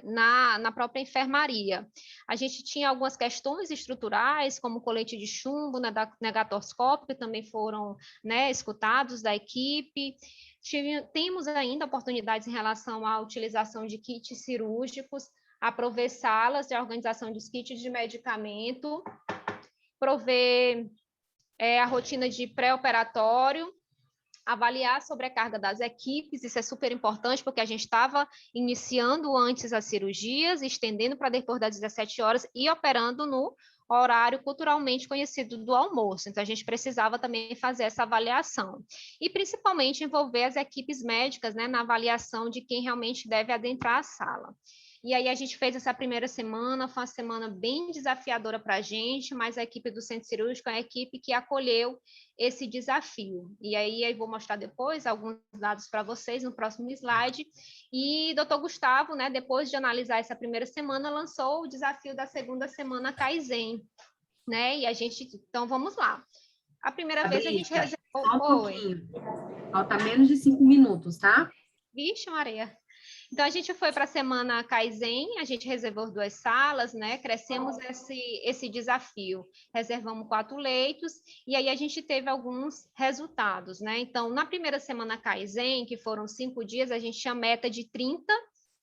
na própria enfermaria. A gente tinha algumas questões estruturais, como colete de chumbo, negatoroscópio, que também foram, né, escutados da equipe. Temos ainda oportunidades em relação à utilização de kits cirúrgicos, a prover salas de organização dos kits de medicamento, prover a rotina de pré-operatório, avaliar a sobrecarga das equipes, isso é super importante, porque a gente estava iniciando antes as cirurgias, estendendo para depois das 17 horas e operando no horário culturalmente conhecido do almoço. Então, a gente precisava também fazer essa avaliação. E, principalmente, envolver as equipes médicas, né, na avaliação de quem realmente deve adentrar a sala. E aí a gente fez essa primeira semana, foi uma semana bem desafiadora para a gente, mas a equipe do Centro Cirúrgico é a equipe que acolheu esse desafio. E aí eu vou mostrar depois alguns dados para vocês no próximo slide. E Dr. Gustavo, né, depois de analisar essa primeira semana, lançou o desafio da segunda semana Kaizen, né? E a gente, então vamos lá. A primeira vez a gente reservou... Só um pouquinho. Falta menos de 5 minutos, tá? Vixe, Maria. Então, a gente foi para a semana Kaizen, a gente reservou 2 salas, né? Crescemos esse desafio. Reservamos 4 leitos, e aí a gente teve alguns resultados, né? Então, na primeira semana Kaizen, que foram 5 dias, a gente tinha meta de 30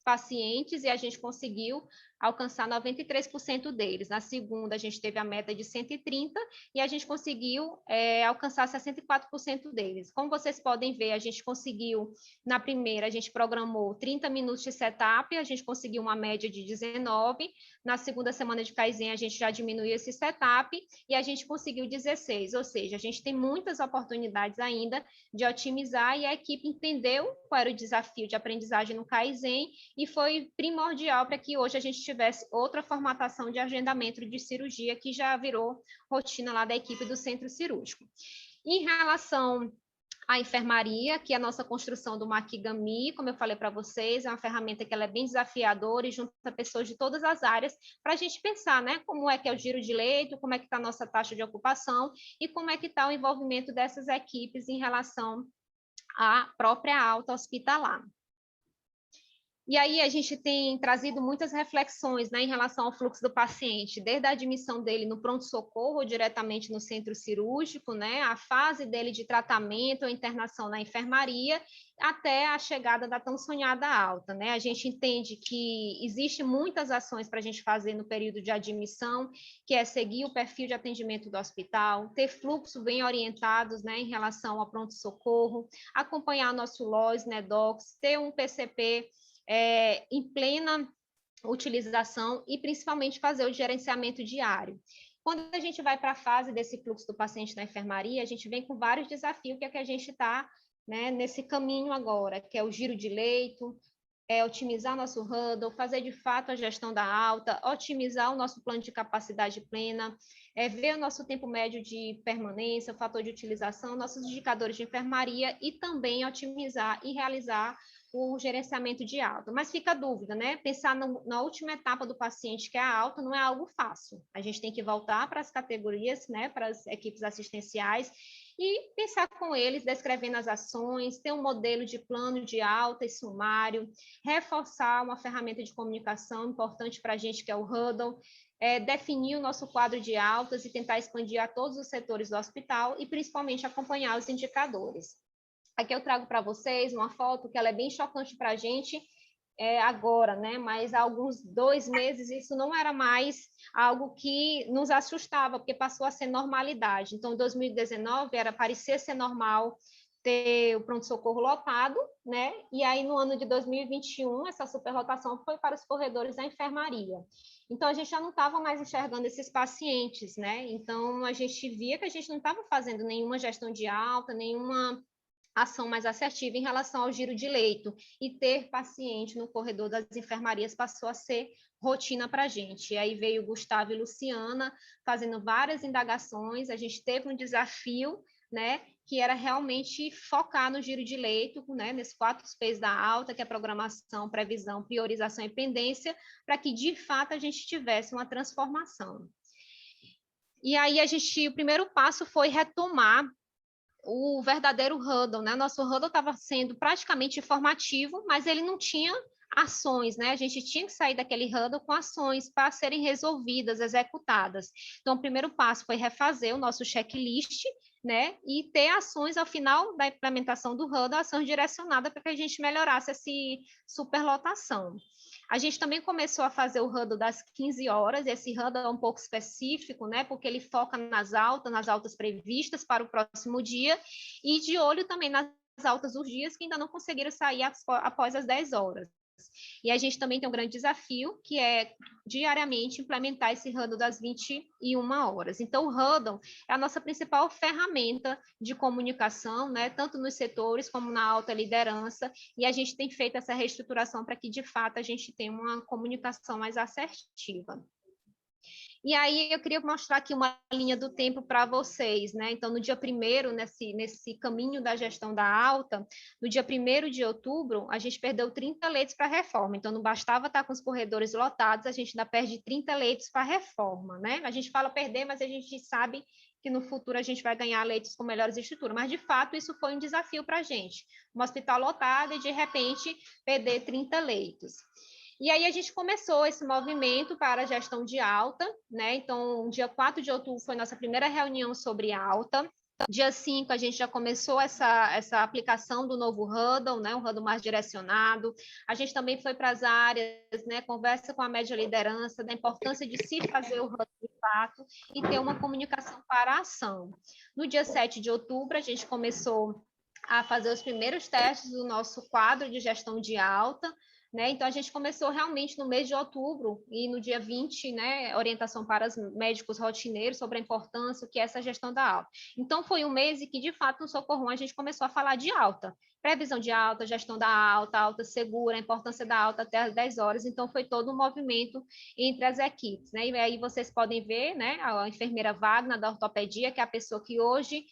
pacientes e a gente conseguiu alcançar 93% deles. Na segunda, a gente teve a meta de 130 e a gente conseguiu alcançar 64% deles. Como vocês podem ver, a gente conseguiu, na primeira, a gente programou 30 minutos de setup, a gente conseguiu uma média de 19, na segunda semana de Kaizen, a gente já diminuiu esse setup e a gente conseguiu 16, ou seja, a gente tem muitas oportunidades ainda de otimizar e a equipe entendeu qual era o desafio de aprendizagem no Kaizen e foi primordial para que hoje a gente tivesse outra formatação de agendamento de cirurgia que já virou rotina lá da equipe do centro cirúrgico. Em relação à enfermaria, que é a nossa construção do Makigami, como eu falei para vocês, é uma ferramenta que ela é bem desafiadora e junta pessoas de todas as áreas para a gente pensar, né, como é que é o giro de leito, como é que está a nossa taxa de ocupação e como é que está o envolvimento dessas equipes em relação à própria alta hospitalar. E aí a gente tem trazido muitas reflexões, né, em relação ao fluxo do paciente, desde a admissão dele no pronto-socorro, diretamente no centro cirúrgico, né, a fase dele de tratamento, a internação na enfermaria, até a chegada da tão sonhada alta, né? A gente entende que existe muitas ações para a gente fazer no período de admissão, que é seguir o perfil de atendimento do hospital, ter fluxo bem orientados, né, em relação ao pronto-socorro, acompanhar nosso LOS, NEDOX, ter um PCP em plena utilização e principalmente fazer o gerenciamento diário. Quando a gente vai para a fase desse fluxo do paciente na enfermaria, a gente vem com vários desafios que é que a gente está, né, nesse caminho agora, que é o giro de leito, otimizar nosso huddle, fazer de fato a gestão da alta, otimizar o nosso plano de capacidade plena, ver o nosso tempo médio de permanência, o fator de utilização, nossos indicadores de enfermaria e também otimizar e realizar o gerenciamento de alta. Mas fica a dúvida, né? Pensar na última etapa do paciente, que é a alta, não é algo fácil. A gente tem que voltar para as categorias, né, para as equipes assistenciais e pensar com eles, descrevendo as ações, ter um modelo de plano de alta e sumário, reforçar uma ferramenta de comunicação importante para a gente, que é o Huddle, definir o nosso quadro de altas e tentar expandir a todos os setores do hospital e, principalmente, acompanhar os indicadores. Aqui eu trago para vocês uma foto que ela é bem chocante para a gente, agora, né? Mas há alguns 2 meses isso não era mais algo que nos assustava, porque passou a ser normalidade. Então, em 2019 parecia ser normal ter o pronto-socorro lotado, né? E aí, no ano de 2021, essa superlotação foi para os corredores da enfermaria. Então, a gente já não estava mais enxergando esses pacientes, né? Então, a gente via que a gente não estava fazendo nenhuma gestão de alta, nenhuma ação mais assertiva em relação ao giro de leito, e ter paciente no corredor das enfermarias passou a ser rotina para a gente. E aí veio o Gustavo e Luciana fazendo várias indagações, a gente teve um desafio, né, que era realmente focar no giro de leito, né, nesses 4 P's da alta, que é programação, previsão, priorização e pendência, para que, de fato, a gente tivesse uma transformação. E aí o primeiro passo foi retomar o verdadeiro huddle, né? Nosso huddle estava sendo praticamente informativo, mas ele não tinha ações, né? A gente tinha que sair daquele huddle com ações para serem resolvidas, executadas. Então, o primeiro passo foi refazer o nosso checklist, né? E ter ações ao final da implementação do huddle, ações direcionadas para que a gente melhorasse essa superlotação. A gente também começou a fazer o huddle das 15 horas, esse huddle é um pouco específico, né, porque ele foca nas altas previstas para o próximo dia, e de olho também nas altas dos dias que ainda não conseguiram sair após as 10 horas. E a gente também tem um grande desafio, que é diariamente implementar esse huddle das 21 horas. Então, o huddle é a nossa principal ferramenta de comunicação, né, tanto nos setores como na alta liderança, e a gente tem feito essa reestruturação para que, de fato, a gente tenha uma comunicação mais assertiva. E aí eu queria mostrar aqui uma linha do tempo para vocês, né? Então, no dia 1º, nesse caminho da gestão da alta, no dia 1º de outubro, a gente perdeu 30 leitos para a reforma. Então, não bastava estar com os corredores lotados, a gente ainda perde 30 leitos para a reforma, né? A gente fala perder, mas a gente sabe que no futuro a gente vai ganhar leitos com melhores estruturas. Mas, de fato, isso foi um desafio para a gente. Um hospital lotado e, de repente, perder 30 leitos. E aí a gente começou esse movimento para a gestão de alta, né? Então, dia 4 de outubro foi nossa primeira reunião sobre alta. Dia 5, a gente já começou essa aplicação do novo huddle, né? Um huddle mais direcionado. A gente também foi para as áreas, né? Conversa com a média liderança, da importância de se fazer o huddle de fato e ter uma comunicação para a ação. No dia 7 de outubro, a gente começou a fazer os primeiros testes do nosso quadro de gestão de alta, né? Então, a gente começou realmente no mês de outubro e no dia 20, né, orientação para os médicos rotineiros sobre a importância que é essa gestão da alta. Então, foi um mês em que, de fato, no Socorro a gente começou a falar de alta, previsão de alta, gestão da alta segura, a importância da alta até as 10 horas. Então, foi todo um movimento entre as equipes, né? E aí vocês podem ver, né, a enfermeira Wagner da ortopedia, que é a pessoa que hoje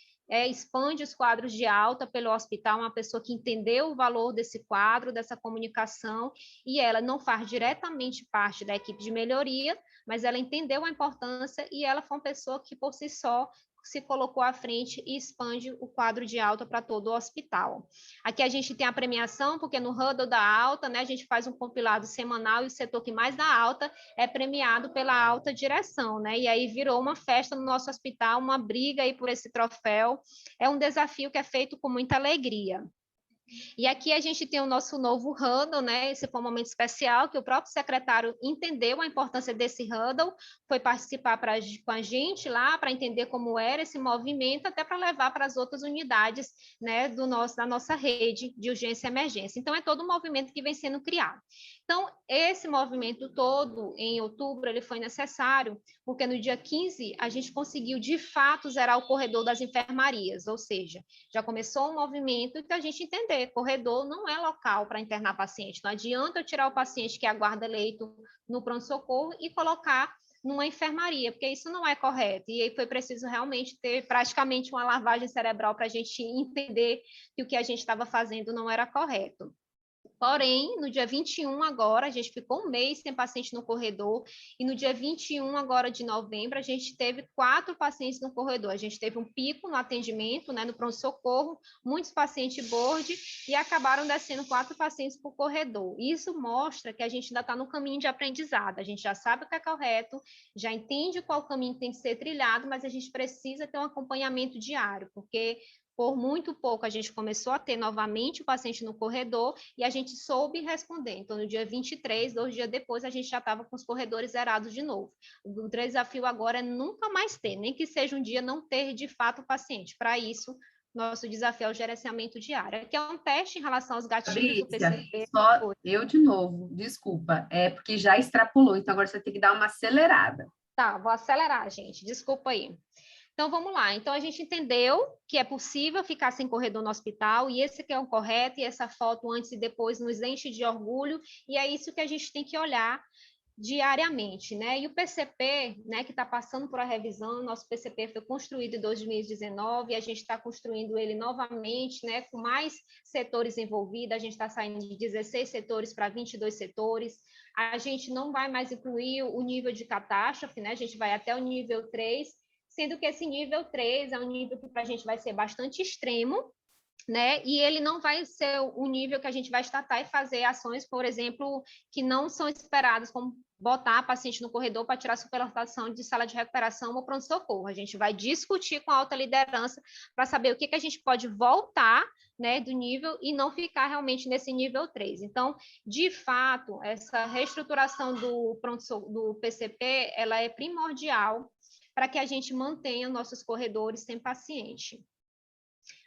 expande os quadros de alta pelo hospital, uma pessoa que entendeu o valor desse quadro, dessa comunicação, e ela não faz diretamente parte da equipe de melhoria, mas ela entendeu a importância e ela foi uma pessoa que, por si só, se colocou à frente e expande o quadro de alta para todo o hospital. Aqui a gente tem a premiação, porque no huddle da alta, né, a gente faz um compilado semanal e o setor que mais dá alta é premiado pela alta direção, né? E aí virou uma festa no nosso hospital, uma briga aí por esse troféu. É um desafio que é feito com muita alegria. E aqui a gente tem o nosso novo huddle, né? Esse foi um momento especial que o próprio secretário entendeu a importância desse huddle, foi participar com a gente lá para entender como era esse movimento, até para levar para as outras unidades, né, da nossa rede de urgência e emergência. Então, é todo um movimento que vem sendo criado. Então, esse movimento todo, em outubro, ele foi necessário, porque no dia 15, a gente conseguiu, de fato, zerar o corredor das enfermarias, ou seja, já começou um movimento que a gente entender, corredor não é local para internar paciente, não adianta eu tirar o paciente que aguarda leito no pronto-socorro e colocar numa enfermaria, porque isso não é correto, e aí foi preciso realmente ter praticamente uma lavagem cerebral para a gente entender que o que a gente estava fazendo não era correto. Porém, no dia 21 agora, a gente ficou um mês sem paciente no corredor, e no dia 21 agora de novembro, a gente teve 4 pacientes no corredor. A gente teve um pico no atendimento, né, no pronto-socorro, muitos pacientes board, e acabaram descendo 4 pacientes por corredor. Isso mostra que a gente ainda está no caminho de aprendizado, a gente já sabe o que é correto, já entende qual caminho tem que ser trilhado, mas a gente precisa ter um acompanhamento diário, porque Por muito pouco, a gente começou a ter novamente o paciente no corredor e a gente soube responder. Então, no dia 23, 2 dias depois, a gente já estava com os corredores zerados de novo. O desafio agora é nunca mais ter, nem que seja um dia não ter de fato o paciente. Para isso, nosso desafio é o gerenciamento diário, que é um teste em relação aos gatilhos do PCP. Só eu de novo, desculpa, é porque já extrapolou, então agora você tem que dar uma acelerada. Tá, vou acelerar, gente, desculpa aí. Então, vamos lá. Então, a gente entendeu que é possível ficar sem corredor no hospital, e esse que é o correto, e essa foto antes e depois nos enche de orgulho, e é isso que a gente tem que olhar diariamente, né? E o PCP, né, que está passando por a revisão, nosso PCP foi construído em 2019, e a gente está construindo ele novamente, né, com mais setores envolvidos, a gente está saindo de 16 setores para 22 setores, a gente não vai mais incluir o nível de catástrofe, né? A gente vai até o nível 3, sendo que esse nível 3 é um nível que para a gente vai ser bastante extremo, né? E ele não vai ser o nível que a gente vai startar e fazer ações, por exemplo, que não são esperadas, como botar paciente no corredor para tirar superlotação de sala de recuperação ou pronto-socorro. A gente vai discutir com a alta liderança para saber o que a gente pode voltar, né, do nível e não ficar realmente nesse nível 3. Então, de fato, essa reestruturação do PCP, ela é primordial para que a gente mantenha nossos corredores sem paciente.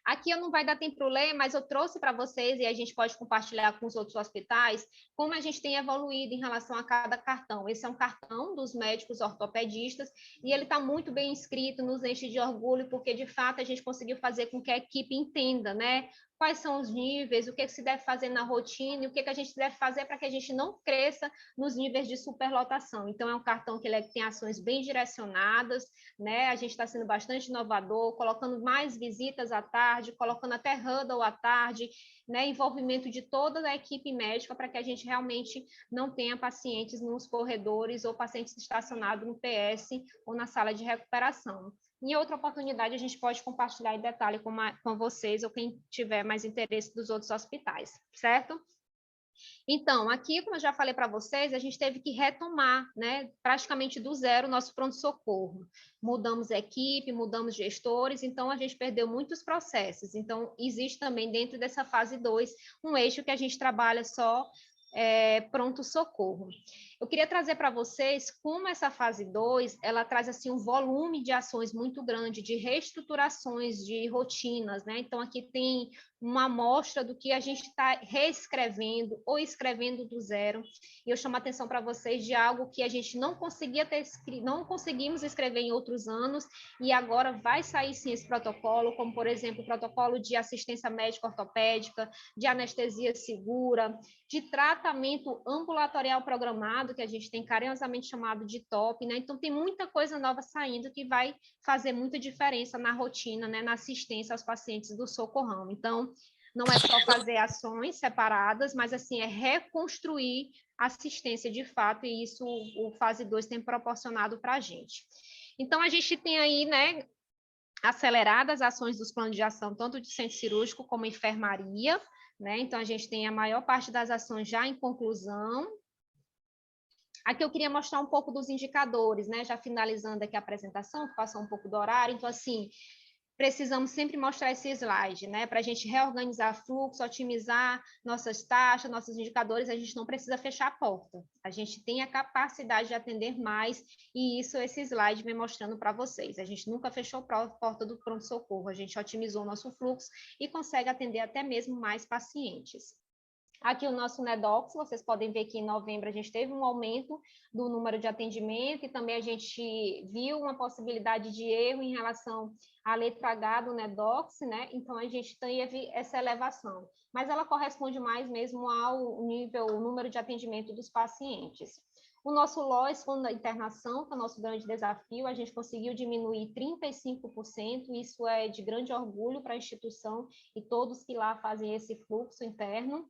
Aqui eu não vai dar tempo para ler, mas eu trouxe para vocês, e a gente pode compartilhar com os outros hospitais, como a gente tem evoluído em relação a cada cartão. Esse é um cartão dos médicos ortopedistas, e ele está muito bem escrito, nos enche de orgulho, porque, de fato, a gente conseguiu fazer com que a equipe entenda, né? Quais são os níveis, o que se deve fazer na rotina, e o que a gente deve fazer para que a gente não cresça nos níveis de superlotação. Então, é um cartão que tem ações bem direcionadas, né? A gente está sendo bastante inovador, colocando mais visitas à tarde, colocando até huddle à tarde, né? Envolvimento de toda a equipe médica para que a gente realmente não tenha pacientes nos corredores ou pacientes estacionados no PS ou na sala de recuperação. Em outra oportunidade, a gente pode compartilhar em detalhe com vocês ou quem tiver mais interesse dos outros hospitais, certo? Então, aqui, como eu já falei para vocês, a gente teve que retomar, né, praticamente do zero o nosso pronto-socorro. Mudamos a equipe, mudamos gestores, então a gente perdeu muitos processos. Então, existe também dentro dessa fase 2 um eixo que a gente trabalha só pronto-socorro. Eu queria trazer para vocês como essa fase 2, ela traz assim um volume de ações muito grande, de reestruturações de rotinas, né? Então, aqui tem uma amostra do que a gente está reescrevendo ou escrevendo do zero, e eu chamo a atenção para vocês de algo que a gente não conseguia não conseguimos escrever em outros anos, e agora vai sair sim esse protocolo, como, por exemplo, o protocolo de assistência médica ortopédica, de anestesia segura, de tratamento ambulatorial programado, que a gente tem carinhosamente chamado de TOP, né? Então, tem muita coisa nova saindo que vai fazer muita diferença na rotina, né? Na assistência aos pacientes do socorrão. Então, não é só fazer ações separadas, mas, assim, é reconstruir assistência de fato, e isso o fase 2 tem proporcionado para a gente. Então, a gente tem aí, né, aceleradas ações dos planos de ação, tanto de centro cirúrgico como enfermaria, né? Então, a gente tem a maior parte das ações já em conclusão. Aqui eu queria mostrar um pouco dos indicadores, né? Já finalizando aqui a apresentação, que passou um pouco do horário. Então, assim, precisamos sempre mostrar esse slide, né? Para a gente reorganizar fluxo, otimizar nossas taxas, nossos indicadores, a gente não precisa fechar a porta. A gente tem a capacidade de atender mais, e isso esse slide vem mostrando para vocês. A gente nunca fechou a porta do pronto-socorro, a gente otimizou o nosso fluxo e consegue atender até mesmo mais pacientes. Aqui o nosso NEDOX, vocês podem ver que em novembro a gente teve um aumento do número de atendimento, e também a gente viu uma possibilidade de erro em relação à letra H do NEDOX, né? Então a gente teve essa elevação, mas ela corresponde mais mesmo ao nível, o número de atendimento dos pacientes. O nosso LOS, quando a internação, que é o nosso grande desafio, a gente conseguiu diminuir 35%, isso é de grande orgulho para a instituição e todos que lá fazem esse fluxo interno.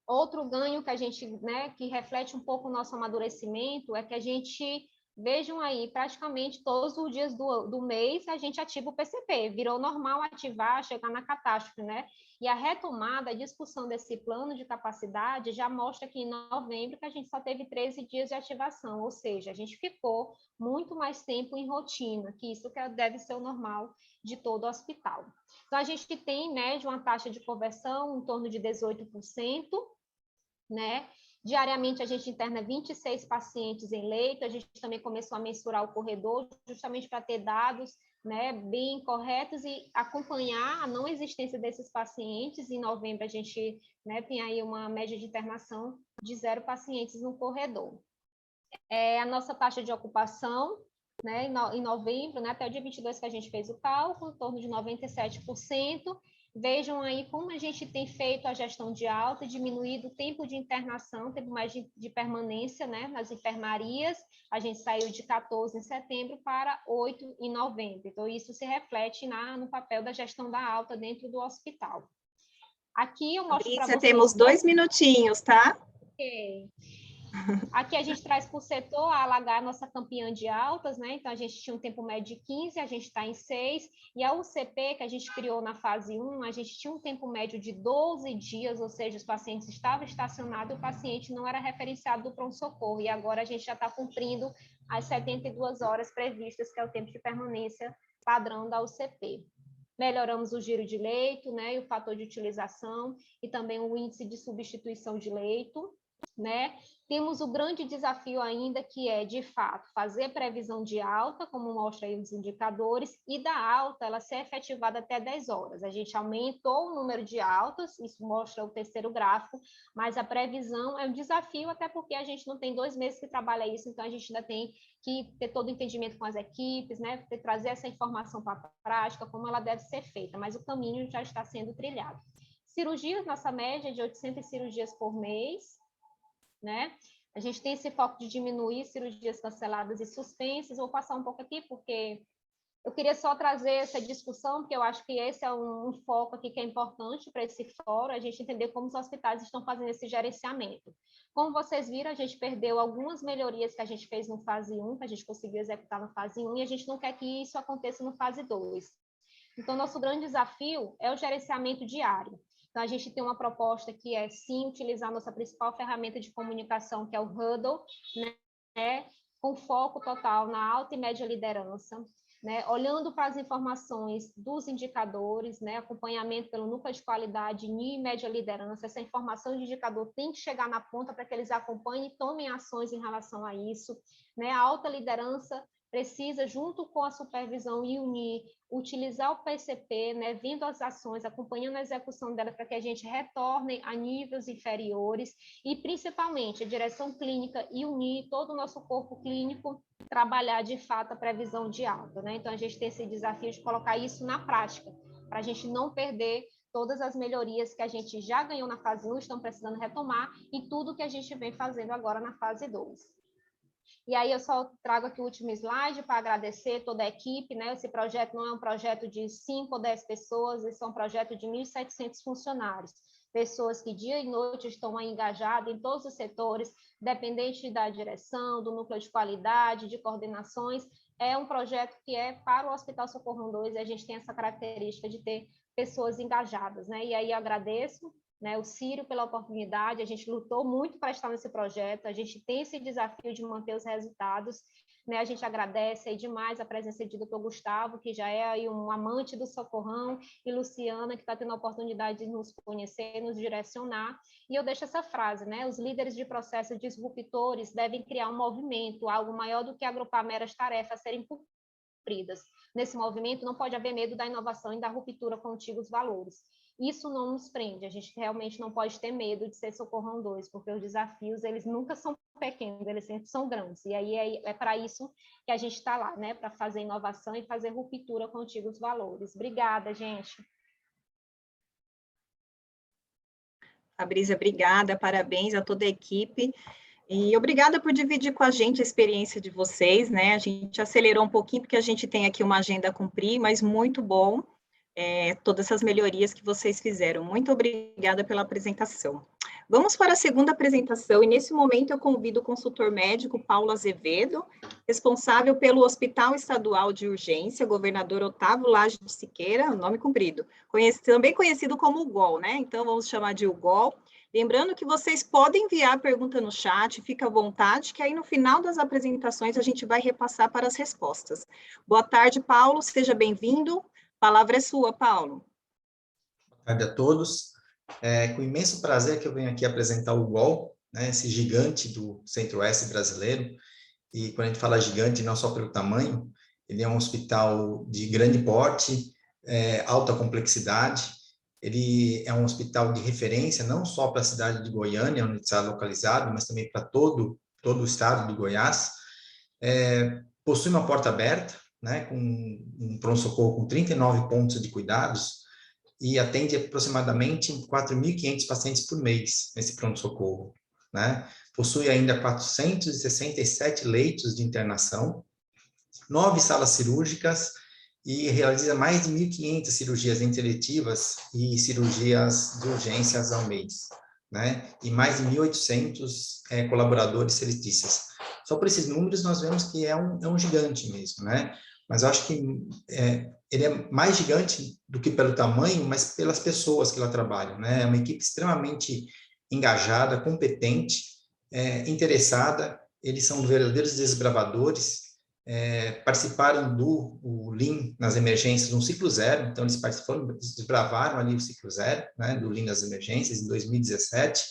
Outro ganho que a gente, né, que reflete um pouco o nosso amadurecimento, é que a gente Vejam aí, praticamente todos os dias do mês a gente ativa o PCP, virou normal ativar, chegar na catástrofe, né? E a retomada, a discussão desse plano de capacidade já mostra que em novembro que a gente só teve 13 dias de ativação, ou seja, a gente ficou muito mais tempo em rotina, que isso que deve ser o normal de todo o hospital. Então, a gente tem, em média, uma taxa de conversão em torno de 18%, né? Diariamente, a gente interna 26 pacientes em leito, a gente também começou a mensurar o corredor, justamente para ter dados, né, bem corretos e acompanhar a não existência desses pacientes. Em novembro, a gente, né, tem aí uma média de internação de 0 pacientes no corredor. A nossa taxa de ocupação, né, em novembro, né, até o dia 22 que a gente fez o cálculo, em torno de 97%. Vejam aí como a gente tem feito a gestão de alta, diminuído o tempo de internação, tempo mais de permanência, né, nas enfermarias. A gente saiu de 14 em setembro para 8 em novembro. Então, isso se reflete no papel da gestão da alta dentro do hospital. Aqui eu mostro para vocês... Temos 2 minutinhos, tá? Ok. Aqui a gente traz por setor a Alagar, a nossa campeã de altas, né? Então, a gente tinha um tempo médio de 15, a gente está em 6, e a UCP, que a gente criou na fase 1, a gente tinha um tempo médio de 12 dias, ou seja, os pacientes estavam estacionados, o paciente não era referenciado do pronto-socorro, e agora a gente já está cumprindo as 72 horas previstas, que é o tempo de permanência padrão da UCP. Melhoramos o giro de leito, né? E o fator de utilização, e também o índice de substituição de leito, né? Temos o grande desafio ainda, que é, de fato, fazer previsão de alta, como mostra aí os indicadores, e da alta, ela ser efetivada até 10 horas. A gente aumentou o número de altas, isso mostra o terceiro gráfico, mas a previsão é um desafio, até porque a gente não tem 2 meses que trabalha isso, então a gente ainda tem que ter todo o entendimento com as equipes, né? Trazer essa informação para a prática, como ela deve ser feita, mas o caminho já está sendo trilhado. Cirurgias, nossa média é de 800 cirurgias por mês, né? A gente tem esse foco de diminuir cirurgias canceladas e suspensas. Vou passar um pouco aqui, porque eu queria só trazer essa discussão, porque eu acho que esse é um foco aqui que é importante para esse fórum, a gente entender como os hospitais estão fazendo esse gerenciamento. Como vocês viram, a gente perdeu algumas melhorias que a gente fez no fase 1, que a gente conseguiu executar no fase 1, e a gente não quer que isso aconteça no fase 2. Então, nosso grande desafio é o gerenciamento diário. Então, a gente tem uma proposta que é, sim, utilizar a nossa principal ferramenta de comunicação, que é o Huddle, né, com foco total na alta e média liderança, né, olhando para as informações dos indicadores, né, acompanhamento pelo núcleo de qualidade, NI e média liderança. Essa informação de indicador tem que chegar na ponta para que eles acompanhem e tomem ações em relação a isso, né. A alta liderança precisa, junto com a supervisão e unir, utilizar o PCP, né, vendo as ações, acompanhando a execução dela para que a gente retorne a níveis inferiores e, principalmente, a direção clínica e unir todo o nosso corpo clínico, trabalhar, de fato, a previsão de alta, né? Então, a gente tem esse desafio de colocar isso na prática, para a gente não perder todas as melhorias que a gente já ganhou na fase 1, estão precisando retomar, e tudo que a gente vem fazendo agora na fase 2. E aí eu só trago aqui o último slide para agradecer toda a equipe, né? Esse projeto não é um projeto de 5 ou 10 pessoas, esse é um projeto de 1.700 funcionários, pessoas que dia e noite estão aí engajadas em todos os setores, dependente da direção, do núcleo de qualidade, de coordenações. É um projeto que é para o Hospital Socorrão 2, e a gente tem essa característica de ter pessoas engajadas, né? E aí eu agradeço, né, o Círio pela oportunidade, a gente lutou muito para estar nesse projeto, a gente tem esse desafio de manter os resultados, né, a gente agradece aí demais a presença de Dr. Gustavo, que já é aí um amante do Socorrão, e Luciana, que está tendo a oportunidade de nos conhecer, nos direcionar, e eu deixo essa frase, né, os líderes de processos disruptores devem criar um movimento, algo maior do que agrupar meras tarefas a serem cumpridas. Nesse movimento não pode haver medo da inovação e da ruptura com antigos valores. Isso não nos prende, a gente realmente não pode ter medo de ser Socorrão 2, porque os desafios, eles nunca são pequenos, eles sempre são grandes, e aí é para isso que a gente está lá, né, para fazer inovação e fazer ruptura com antigos valores. Obrigada, gente. Fabrícia, obrigada, parabéns a toda a equipe, e obrigada por dividir com a gente a experiência de vocês, né, a gente acelerou um pouquinho, porque a gente tem aqui uma agenda a cumprir, mas muito bom, todas essas melhorias que vocês fizeram. Muito obrigada pela apresentação. Vamos para a segunda apresentação, e nesse momento eu convido o consultor médico Paulo Azevedo, responsável pelo Hospital Estadual de Urgência, governador Otávio Lage de Siqueira, nome comprido, também conhecido como UGOL, né? Então vamos chamar de UGOL. Lembrando que vocês podem enviar pergunta no chat, fica à vontade, que aí no final das apresentações a gente vai repassar para as respostas. Boa tarde, Paulo, seja bem-vindo. A palavra é sua, Paulo. Boa tarde a todos. É com imenso prazer que eu venho aqui apresentar o UGOL, né, esse gigante do Centro-Oeste brasileiro. E quando a gente fala gigante, não só pelo tamanho, ele é um hospital de grande porte, alta complexidade. Ele é um hospital de referência, não só para a cidade de Goiânia, onde está localizado, mas também para todo o estado do Goiás. Possui uma porta aberta, né, com um pronto-socorro com 39 pontos de cuidados, e atende aproximadamente 4.500 pacientes por mês nesse pronto-socorro, né? Possui ainda 467 leitos de internação, 9 salas cirúrgicas e realiza mais de 1.500 cirurgias interativas e cirurgias de urgências ao mês, né? E mais de 1.800 colaboradores serviços. Só por esses números nós vemos que é um gigante mesmo, né? Mas eu acho que ele é mais gigante do que pelo tamanho, mas pelas pessoas que lá trabalham, né? É uma equipe extremamente engajada, competente, interessada. Eles são verdadeiros desbravadores, participaram do Lean nas emergências no ciclo zero, então eles desbravaram ali o ciclo zero, né, do Lean nas emergências em 2017,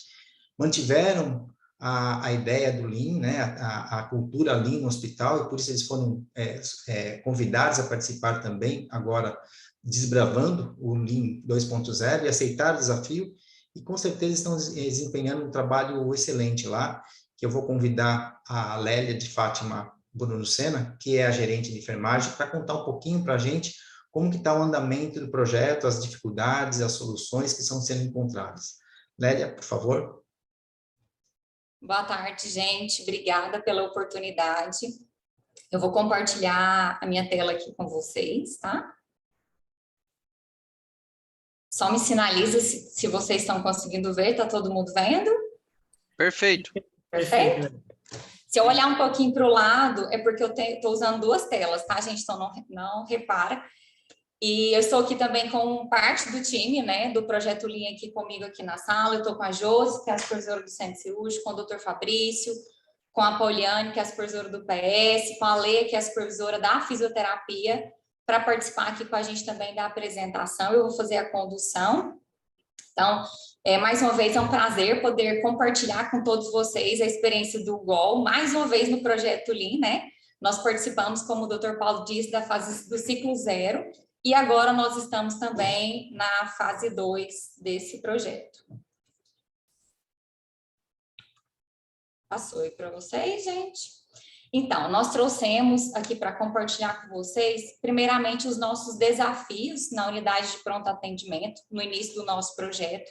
mantiveram a ideia do Lean, né, a cultura Lean no hospital, e por isso eles foram convidados a participar também, agora desbravando o Lean 2.0 e aceitaram o desafio, e com certeza estão desempenhando um trabalho excelente lá, que eu vou convidar a Lélia de Fátima Bruno Sena, que é a gerente de enfermagem, para contar um pouquinho para a gente como que está o andamento do projeto, as dificuldades, as soluções que estão sendo encontradas. Lélia, por favor. Boa tarde, gente. Obrigada pela oportunidade. Eu vou compartilhar a minha tela aqui com vocês, tá? Só me sinaliza se vocês estão conseguindo ver. Tá todo mundo vendo? Perfeito. Perfeito? Se eu olhar um pouquinho para o lado, é porque eu estou usando duas telas, tá, gente? Então, não repara. E eu estou aqui também com parte do time, né, do Projeto Lean aqui comigo aqui na sala. Eu estou com a Josi, que é a supervisora do Centro Cirúrgico, com o Dr. Fabrício, com a Poliane, que é a supervisora do PS, com a Lê, que é a supervisora da fisioterapia, para participar aqui com a gente também da apresentação. Eu vou fazer a condução. Então, mais uma vez, é um prazer poder compartilhar com todos vocês a experiência do UGOL, mais uma vez no Projeto Lean, né? Nós participamos, como o Dr. Paulo disse, da fase do ciclo zero, e agora nós estamos também na fase 2 desse projeto. Passou aí para vocês, gente? Então, nós trouxemos aqui para compartilhar com vocês, primeiramente, os nossos desafios na unidade de pronto atendimento, no início do nosso projeto,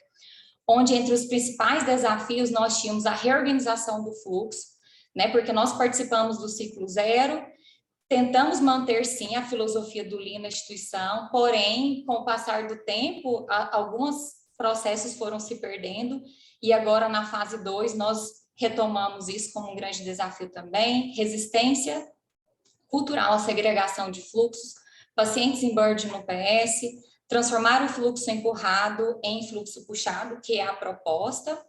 onde entre os principais desafios nós tínhamos a reorganização do fluxo, né, porque nós participamos do ciclo zero, tentamos manter, sim, a filosofia do Lean na instituição, porém, com o passar do tempo, alguns processos foram se perdendo, e agora, na fase 2, nós retomamos isso como um grande desafio também, resistência cultural à segregação de fluxos, pacientes em burden no PS, transformar o fluxo empurrado em fluxo puxado, que é a proposta.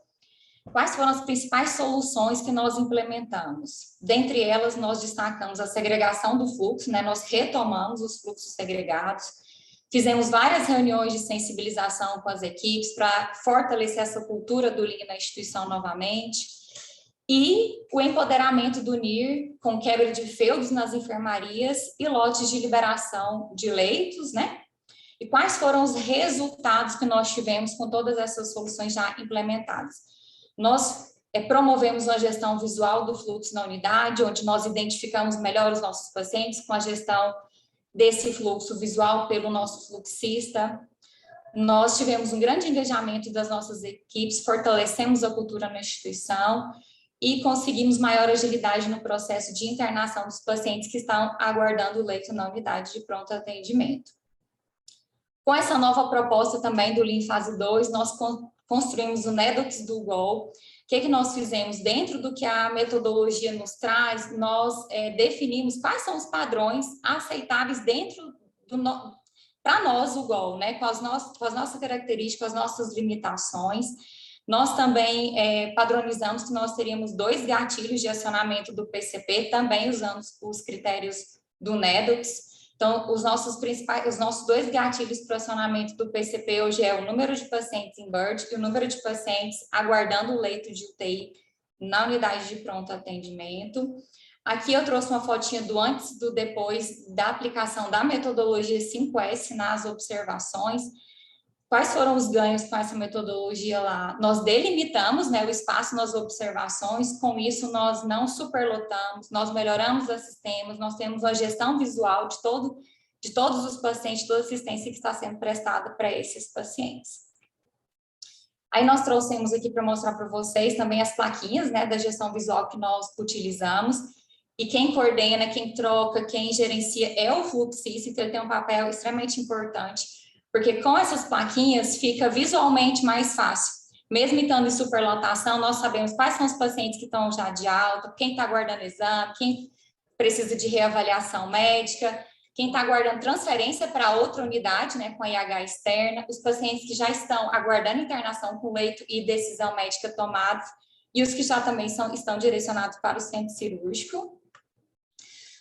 Quais foram as principais soluções que nós implementamos? Dentre elas, nós destacamos a segregação do fluxo, né? Nós retomamos os fluxos segregados, fizemos várias reuniões de sensibilização com as equipes para fortalecer essa cultura do Lean na instituição novamente, e o empoderamento do NIR com quebra de feudos nas enfermarias e lotes de liberação de leitos, né? E quais foram os resultados que nós tivemos com todas essas soluções já implementadas? Nós promovemos uma gestão visual do fluxo na unidade, onde nós identificamos melhor os nossos pacientes com a gestão desse fluxo visual pelo nosso fluxista. Nós tivemos um grande engajamento das nossas equipes, fortalecemos a cultura na instituição e conseguimos maior agilidade no processo de internação dos pacientes que estão aguardando o leito na unidade de pronto atendimento. Com essa nova proposta também do Lean Fase 2, nós construímos o NEDOX do UOL. O que nós fizemos? Dentro do que a metodologia nos traz, nós definimos quais são os padrões aceitáveis dentro para nós, o UOL, né? Com as nossas características, as nossas limitações. Nós também padronizamos que nós teríamos 2 gatilhos de acionamento do PCP, também usando os critérios do NEDOX. Então, os nossos 2 gatilhos para o acionamento do PCP hoje é o número de pacientes em BIRD e o número de pacientes aguardando o leito de UTI na unidade de pronto atendimento. Aqui eu trouxe uma fotinha do antes e do depois da aplicação da metodologia 5S nas observações. Quais foram os ganhos com essa metodologia lá? Nós delimitamos, né, o espaço nas observações, com isso nós não superlotamos, nós melhoramos os sistemas, nós temos a gestão visual de todos os pacientes, toda a assistência que está sendo prestada para esses pacientes. Aí nós trouxemos aqui para mostrar para vocês também as plaquinhas, né, da gestão visual que nós utilizamos, e quem coordena, quem troca, quem gerencia é o fluxista, então ele tem um papel extremamente importante, porque com essas plaquinhas fica visualmente mais fácil. Mesmo estando em superlotação, nós sabemos quais são os pacientes que estão já de alta, quem está aguardando exame, quem precisa de reavaliação médica, quem está aguardando transferência para outra unidade, né, com a IH externa, os pacientes que já estão aguardando internação com leito e decisão médica tomada, e os que já também estão direcionados para o centro cirúrgico.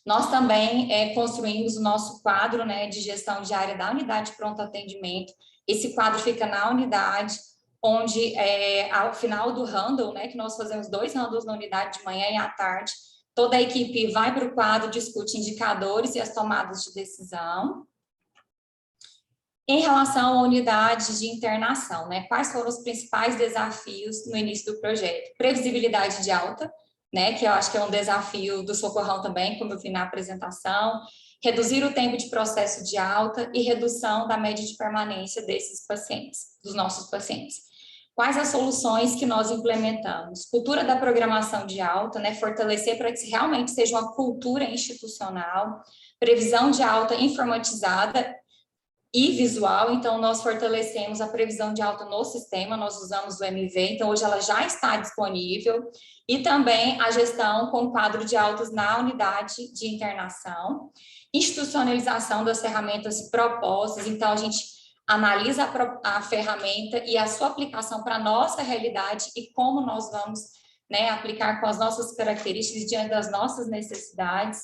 Nós também construímos o nosso quadro, né, de gestão diária da unidade de pronto atendimento. Esse quadro fica na unidade, onde ao final do handle, né, que nós fazemos 2 handles na unidade de manhã e à tarde, toda a equipe vai para o quadro, discute indicadores e as tomadas de decisão. Em relação à unidade de internação, né, quais foram os principais desafios no início do projeto? Previsibilidade de alta, né, que eu acho que é um desafio do socorrão também, como eu vi na apresentação, reduzir o tempo de processo de alta e redução da média de permanência desses pacientes, dos nossos pacientes. Quais as soluções que nós implementamos? Cultura da programação de alta, né, fortalecer para que realmente seja uma cultura institucional, previsão de alta informatizada e visual, então nós fortalecemos a previsão de alta no sistema, nós usamos o MV, então hoje ela já está disponível, e também a gestão com quadro de altas na unidade de internação, institucionalização das ferramentas propostas, então a gente analisa a ferramenta e a sua aplicação para a nossa realidade e como nós vamos, né, aplicar com as nossas características diante das nossas necessidades.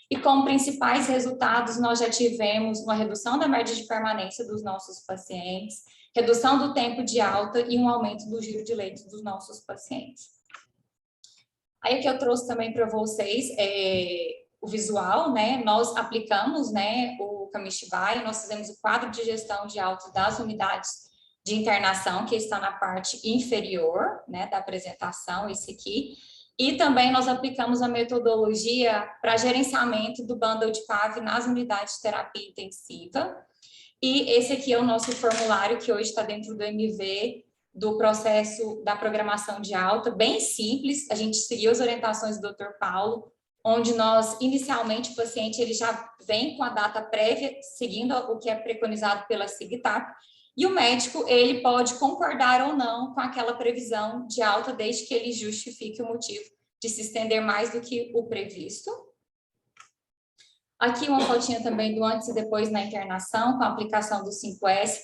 E como principais resultados, nós já tivemos uma redução da média de permanência dos nossos pacientes, redução do tempo de alta e um aumento do giro de leitos dos nossos pacientes. Aí o que eu trouxe também para vocês é o visual, né? Nós aplicamos, né, o Kamishibai, nós fizemos o quadro de gestão de alta das unidades de internação, que está na parte inferior, né, da apresentação, esse aqui. E também nós aplicamos a metodologia para gerenciamento do bundle de PAV nas unidades de terapia intensiva. E esse aqui é o nosso formulário, que hoje está dentro do MV, do processo da programação de alta, bem simples. A gente seguiu as orientações do Dr. Paulo, onde nós, inicialmente, o paciente ele já vem com a data prévia, seguindo o que é preconizado pela SIGTAC, e o médico, ele pode concordar ou não com aquela previsão de alta, desde que ele justifique o motivo de se estender mais do que o previsto. Aqui uma fotinha também do antes e depois na internação, com a aplicação do 5S,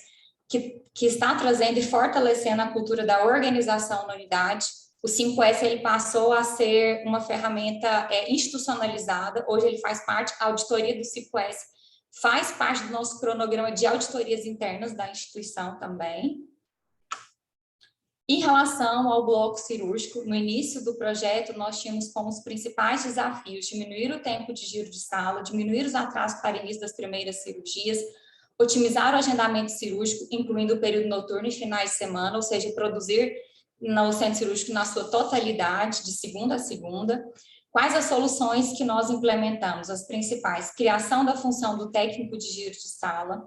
que está trazendo e fortalecendo a cultura da organização na unidade. O 5S ele passou a ser uma ferramenta institucionalizada, hoje ele faz parte, a auditoria do 5S faz parte do nosso cronograma de auditorias internas da instituição também. Em relação ao bloco cirúrgico, no início do projeto, nós tínhamos como os principais desafios diminuir o tempo de giro de sala, diminuir os atrasos para início das primeiras cirurgias, otimizar o agendamento cirúrgico, incluindo o período noturno e finais de semana, ou seja, produzir no centro cirúrgico na sua totalidade, de segunda a segunda. Quais as soluções que nós implementamos? As principais: criação da função do técnico de giro de sala,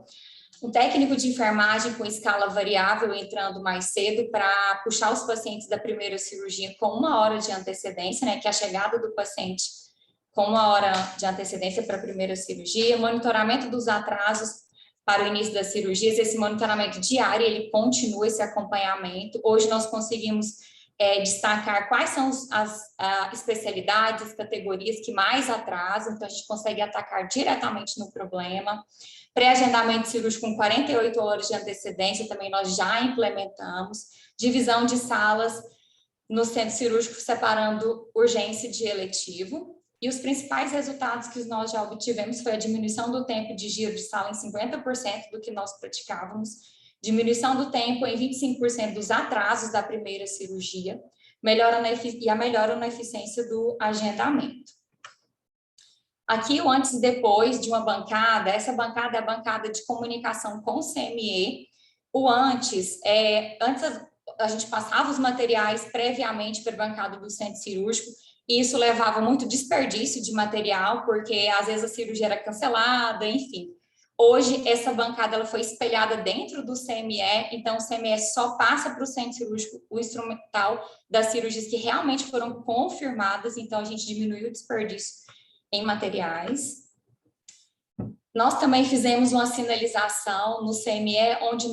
um técnico de enfermagem com escala variável entrando mais cedo para puxar os pacientes da primeira cirurgia com 1 hora de antecedência, né, que é a chegada do paciente com 1 hora de antecedência para a primeira cirurgia, monitoramento dos atrasos para o início das cirurgias, esse monitoramento diário, ele continua esse acompanhamento. Hoje nós conseguimos destacar quais são as especialidades, as categorias que mais atrasam, então a gente consegue atacar diretamente no problema. Pré-agendamento cirúrgico com 48 horas de antecedência, também nós já implementamos. Divisão de salas no centro cirúrgico, separando urgência de eletivo. E os principais resultados que nós já obtivemos foi a diminuição do tempo de giro de sala em 50% do que nós praticávamos, diminuição do tempo em 25% dos atrasos da primeira cirurgia, e a melhora na eficiência do agendamento. Aqui o antes e depois de uma bancada, essa bancada é a bancada de comunicação com o CME. O antes a gente passava os materiais previamente para a bancada do centro cirúrgico, e isso levava muito desperdício de material, porque às vezes a cirurgia era cancelada, enfim. Hoje, essa bancada ela foi espelhada dentro do CME, então o CME só passa para o centro cirúrgico o instrumental das cirurgias que realmente foram confirmadas, então a gente diminuiu o desperdício em materiais. Nós também fizemos uma sinalização no CME, onde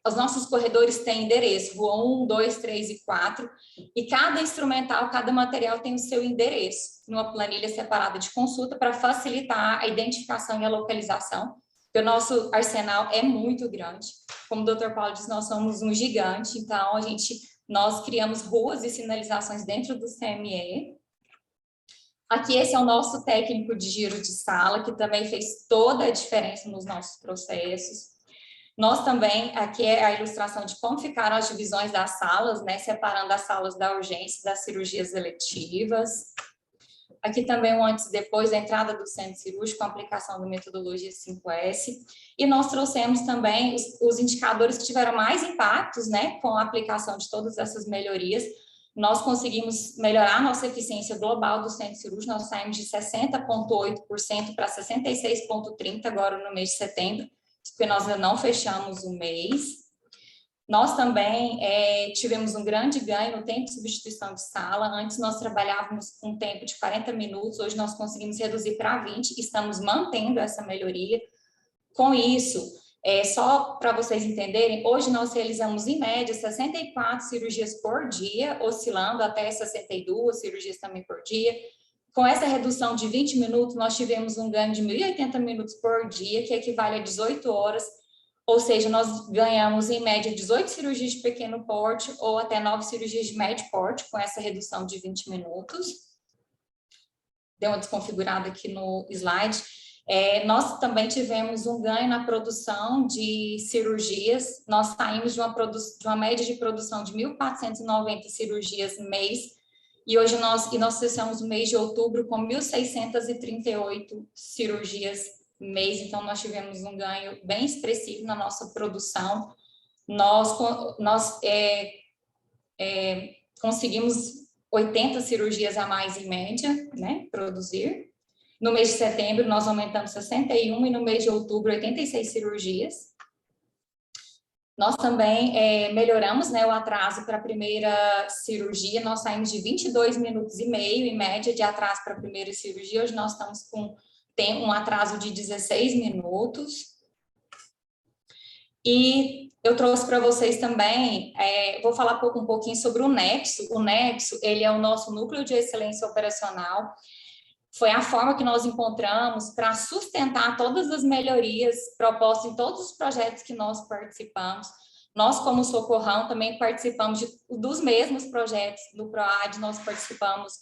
os nossos corredores têm endereço, rua 1, 2, 3 e 4, e cada instrumental, cada material tem o seu endereço, numa planilha separada de consulta, para facilitar a identificação e a localização, porque o nosso arsenal é muito grande. Como o Dr. Paulo disse, nós somos um gigante, então nós criamos ruas e sinalizações dentro do CME. Aqui esse é o nosso técnico de giro de sala, que também fez toda a diferença nos nossos processos. Nós também, aqui é a ilustração de como ficaram as divisões das salas, né, separando as salas da urgência das cirurgias eletivas. Aqui também o antes e depois da entrada do centro cirúrgico, com a aplicação da metodologia 5S. E nós trouxemos também os indicadores que tiveram mais impactos, né, com a aplicação de todas essas melhorias. Nós conseguimos melhorar a nossa eficiência global do centro cirúrgico, nós saímos de 60,8% para 66,30% agora no mês de setembro, porque nós ainda não fechamos o mês. Nós também tivemos um grande ganho no tempo de substituição de sala. Antes nós trabalhávamos com um tempo de 40 minutos, hoje nós conseguimos reduzir para 20, estamos mantendo essa melhoria. Com isso, só para vocês entenderem, hoje nós realizamos em média 64 cirurgias por dia, oscilando até 62 cirurgias também por dia. Com essa redução de 20 minutos, nós tivemos um ganho de 1.080 minutos por dia, que equivale a 18 horas, ou seja, nós ganhamos em média 18 cirurgias de pequeno porte ou até 9 cirurgias de médio porte, com essa redução de 20 minutos. Deu uma desconfigurada aqui no slide. Nós também tivemos um ganho na produção de cirurgias, nós saímos de uma média de produção de 1.490 cirurgias mês, e hoje nós fechamos o mês de outubro com 1.638 cirurgias mês, então nós tivemos um ganho bem expressivo na nossa produção. Nós conseguimos 80 cirurgias a mais em média, né, produzir. No mês de setembro, nós aumentamos 61 e no mês de outubro, 86 cirurgias. Nós também melhoramos, né, o atraso para a primeira cirurgia, nós saímos de 22 minutos e meio, em média, de atraso para a primeira cirurgia, hoje nós estamos com um atraso de 16 minutos. E eu trouxe para vocês também, vou falar um pouquinho sobre o Nexo. O Nexo, ele é o nosso núcleo de excelência operacional, foi a forma que nós encontramos para sustentar todas as melhorias propostas em todos os projetos que nós participamos. Nós, como Socorrão, também participamos dos mesmos projetos do PROAD, nós participamos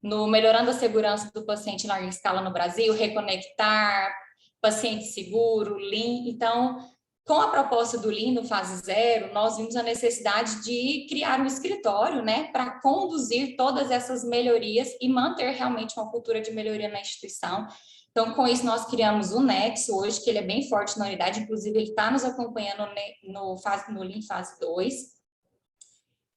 no Melhorando a Segurança do Paciente em Larga Escala no Brasil, Reconectar, Paciente Seguro, Lean. Então, com a proposta do Lean no fase 0, nós vimos a necessidade de criar um escritório, né, para conduzir todas essas melhorias e manter realmente uma cultura de melhoria na instituição. Então, com isso, nós criamos o Nexo hoje, que ele é bem forte na unidade, inclusive ele está nos acompanhando no Lean fase 2.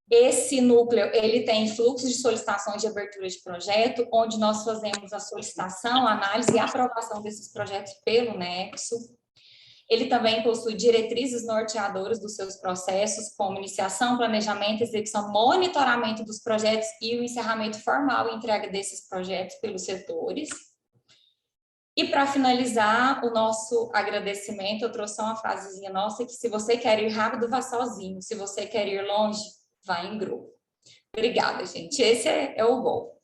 Esse núcleo, ele tem fluxo de solicitações de abertura de projeto, onde nós fazemos a solicitação, análise e aprovação desses projetos pelo Nexo. Ele também possui diretrizes norteadoras dos seus processos, como iniciação, planejamento, execução, monitoramento dos projetos e o encerramento formal e entrega desses projetos pelos setores. E para finalizar o nosso agradecimento, eu trouxe uma frasezinha nossa que se você quer ir rápido, vá sozinho. Se você quer ir longe, vá em grupo. Obrigada, gente. Esse é o gol.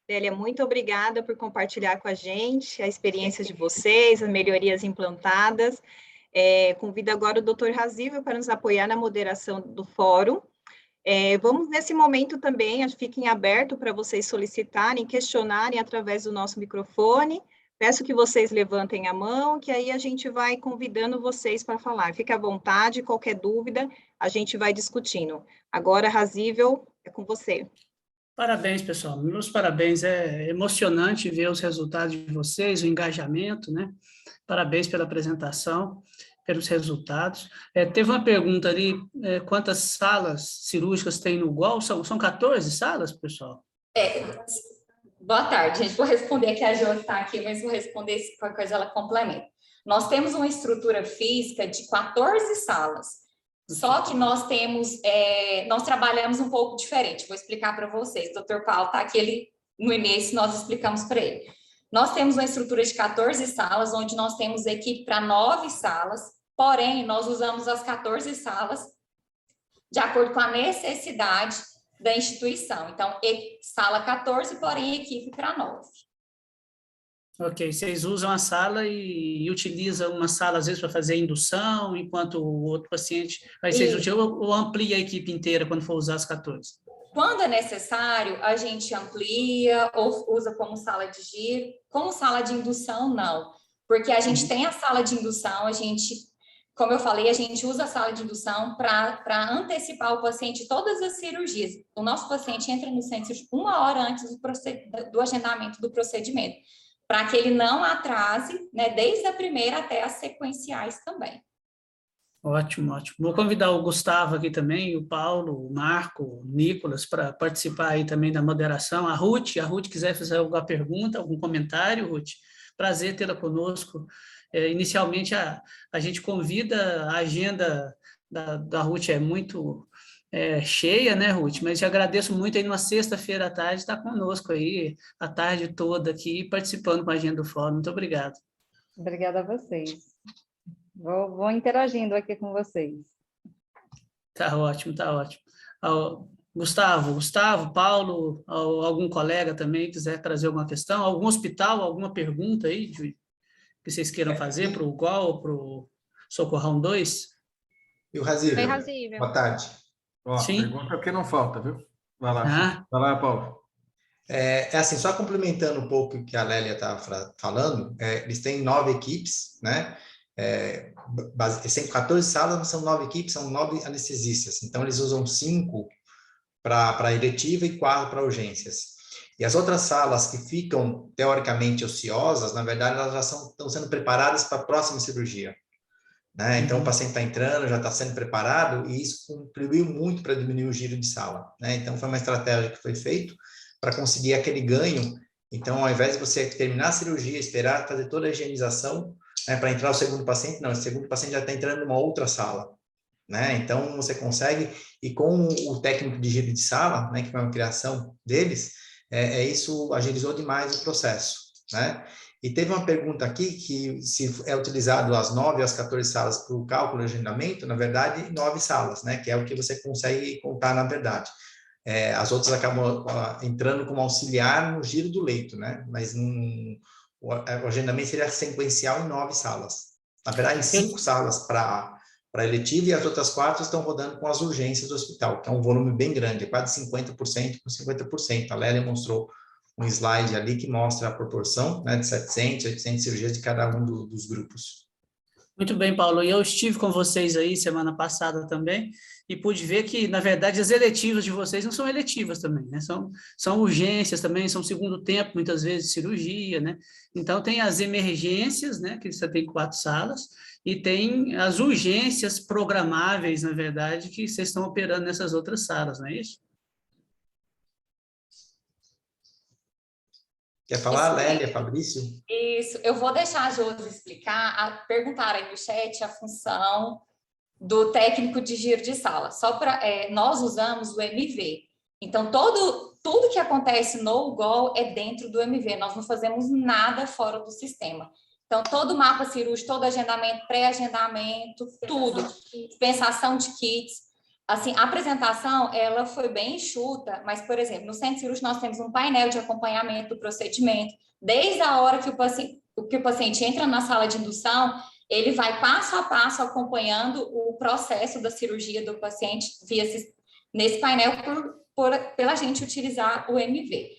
Célia, muito obrigada por compartilhar com a gente a experiência de vocês, as melhorias implantadas. Convido agora o Dr. Razível para nos apoiar na moderação do fórum. Vamos, nesse momento também, fiquem abertos para vocês solicitarem, questionarem através do nosso microfone. Peço que vocês levantem a mão, que aí a gente vai convidando vocês para falar. Fique à vontade, qualquer dúvida, a gente vai discutindo. Agora, Razível, é com você. Parabéns, pessoal. Meus parabéns. É emocionante ver os resultados de vocês, o engajamento, né? Parabéns pela apresentação, pelos resultados. Teve uma pergunta ali, quantas salas cirúrgicas tem no GOL? São 14 salas, pessoal? Boa tarde, gente. Vou responder aqui, a Jo está aqui, mas vou responder se qualquer coisa ela complementa. Nós temos uma estrutura física de 14 salas. Só que nós trabalhamos um pouco diferente, vou explicar para vocês. O Dr. Paulo está aqui, no início nós explicamos para ele. Nós temos uma estrutura de 14 salas, onde nós temos equipe para 9 salas, porém, nós usamos as 14 salas de acordo com a necessidade da instituição. Então, sala 14, porém, equipe para 9. Ok, vocês usam a sala e utilizam uma sala, às vezes, para fazer indução, enquanto o outro paciente... Aí vocês utilizam ou amplia a equipe inteira quando for usar as 14? Quando é necessário, a gente amplia ou usa como sala de giro. Como sala de indução, não. Porque a gente tem a sala de indução, como eu falei, a gente usa a sala de indução para antecipar o paciente todas as cirurgias. O nosso paciente entra no centro 1 hora antes do agendamento do procedimento, para que ele não atrase, né, desde a primeira até as sequenciais também. Ótimo, ótimo. Vou convidar o Gustavo aqui também, o Paulo, o Marco, o Nicolas, para participar aí também da moderação. A Ruth quiser fazer alguma pergunta, algum comentário, Ruth, prazer tê-la conosco. Inicialmente, a gente convida, a agenda da Ruth é muito cheia, né, Ruth? Mas te agradeço muito aí numa sexta-feira à tarde estar conosco aí, a tarde toda aqui, participando com a agenda do fórum. Muito obrigado. Obrigada a vocês. Vou interagindo aqui com vocês. Tá ótimo, tá ótimo. Gustavo, Paulo, algum colega também quiser trazer alguma questão, algum hospital, alguma pergunta aí que vocês queiram fazer para o GOL, para o Socorrão 2? E o Razível? Boa tarde. Sim. Pergunta que não falta, viu? Vai lá, vai lá, Paulo. Assim, só complementando um pouco o que a Lélia estava falando, eles têm 9 equipes, né? São 14 salas, mas são 9 equipes, são 9 anestesistas. Então, eles usam 5 para eletiva e 4 para urgências. E as outras salas que ficam, teoricamente, ociosas, na verdade, elas já estão sendo preparadas para a próxima cirurgia. Né? Então, o paciente está entrando, já está sendo preparado, e isso contribuiu muito para diminuir o giro de sala. Né? Então, foi uma estratégia que foi feita para conseguir aquele ganho. Então, ao invés de você terminar a cirurgia, esperar fazer toda a higienização, né, para entrar o segundo paciente, não, o segundo paciente já está entrando numa outra sala. Né? Então, você consegue, e com o técnico de giro de sala, né, que foi uma criação deles, isso agilizou demais o processo. Né? E teve uma pergunta aqui que se é utilizado as 9 ou as 14 salas para o cálculo de agendamento, na verdade, 9 salas, né? Que é o que você consegue contar na verdade. As outras acabam entrando como auxiliar no giro do leito, né? Mas o agendamento seria sequencial em 9 salas. Na verdade, em 5 salas para eletiva e as outras 4 estão rodando com as urgências do hospital, que é um volume bem grande, é quase 50% por 50%. A Lélia mostrou um slide ali que mostra a proporção, né, de 700, 800 cirurgias de cada um dos grupos. Muito bem, Paulo. E eu estive com vocês aí semana passada também e pude ver que, na verdade, as eletivas de vocês não são eletivas também, né? São urgências também, são segundo tempo, muitas vezes, cirurgia, né? Então, tem as emergências, né, que você tem 4 salas, e tem as urgências programáveis, na verdade, que vocês estão operando nessas outras salas, não é isso? Quer falar, Lélia, Fabrício? Isso, eu vou deixar a Josi explicar, perguntar aí no chat a função do técnico de giro de sala. Nós usamos o MV. Então, tudo que acontece no UGOL é dentro do MV, nós não fazemos nada fora do sistema. Então, todo o mapa cirúrgico, todo agendamento, pré-agendamento, tudo, dispensação de kits. Assim, a apresentação, ela foi bem enxuta, mas, por exemplo, no centro cirúrgico nós temos um painel de acompanhamento do procedimento, desde a hora que o paciente entra na sala de indução, ele vai passo a passo acompanhando o processo da cirurgia do paciente nesse painel pela gente utilizar o MV.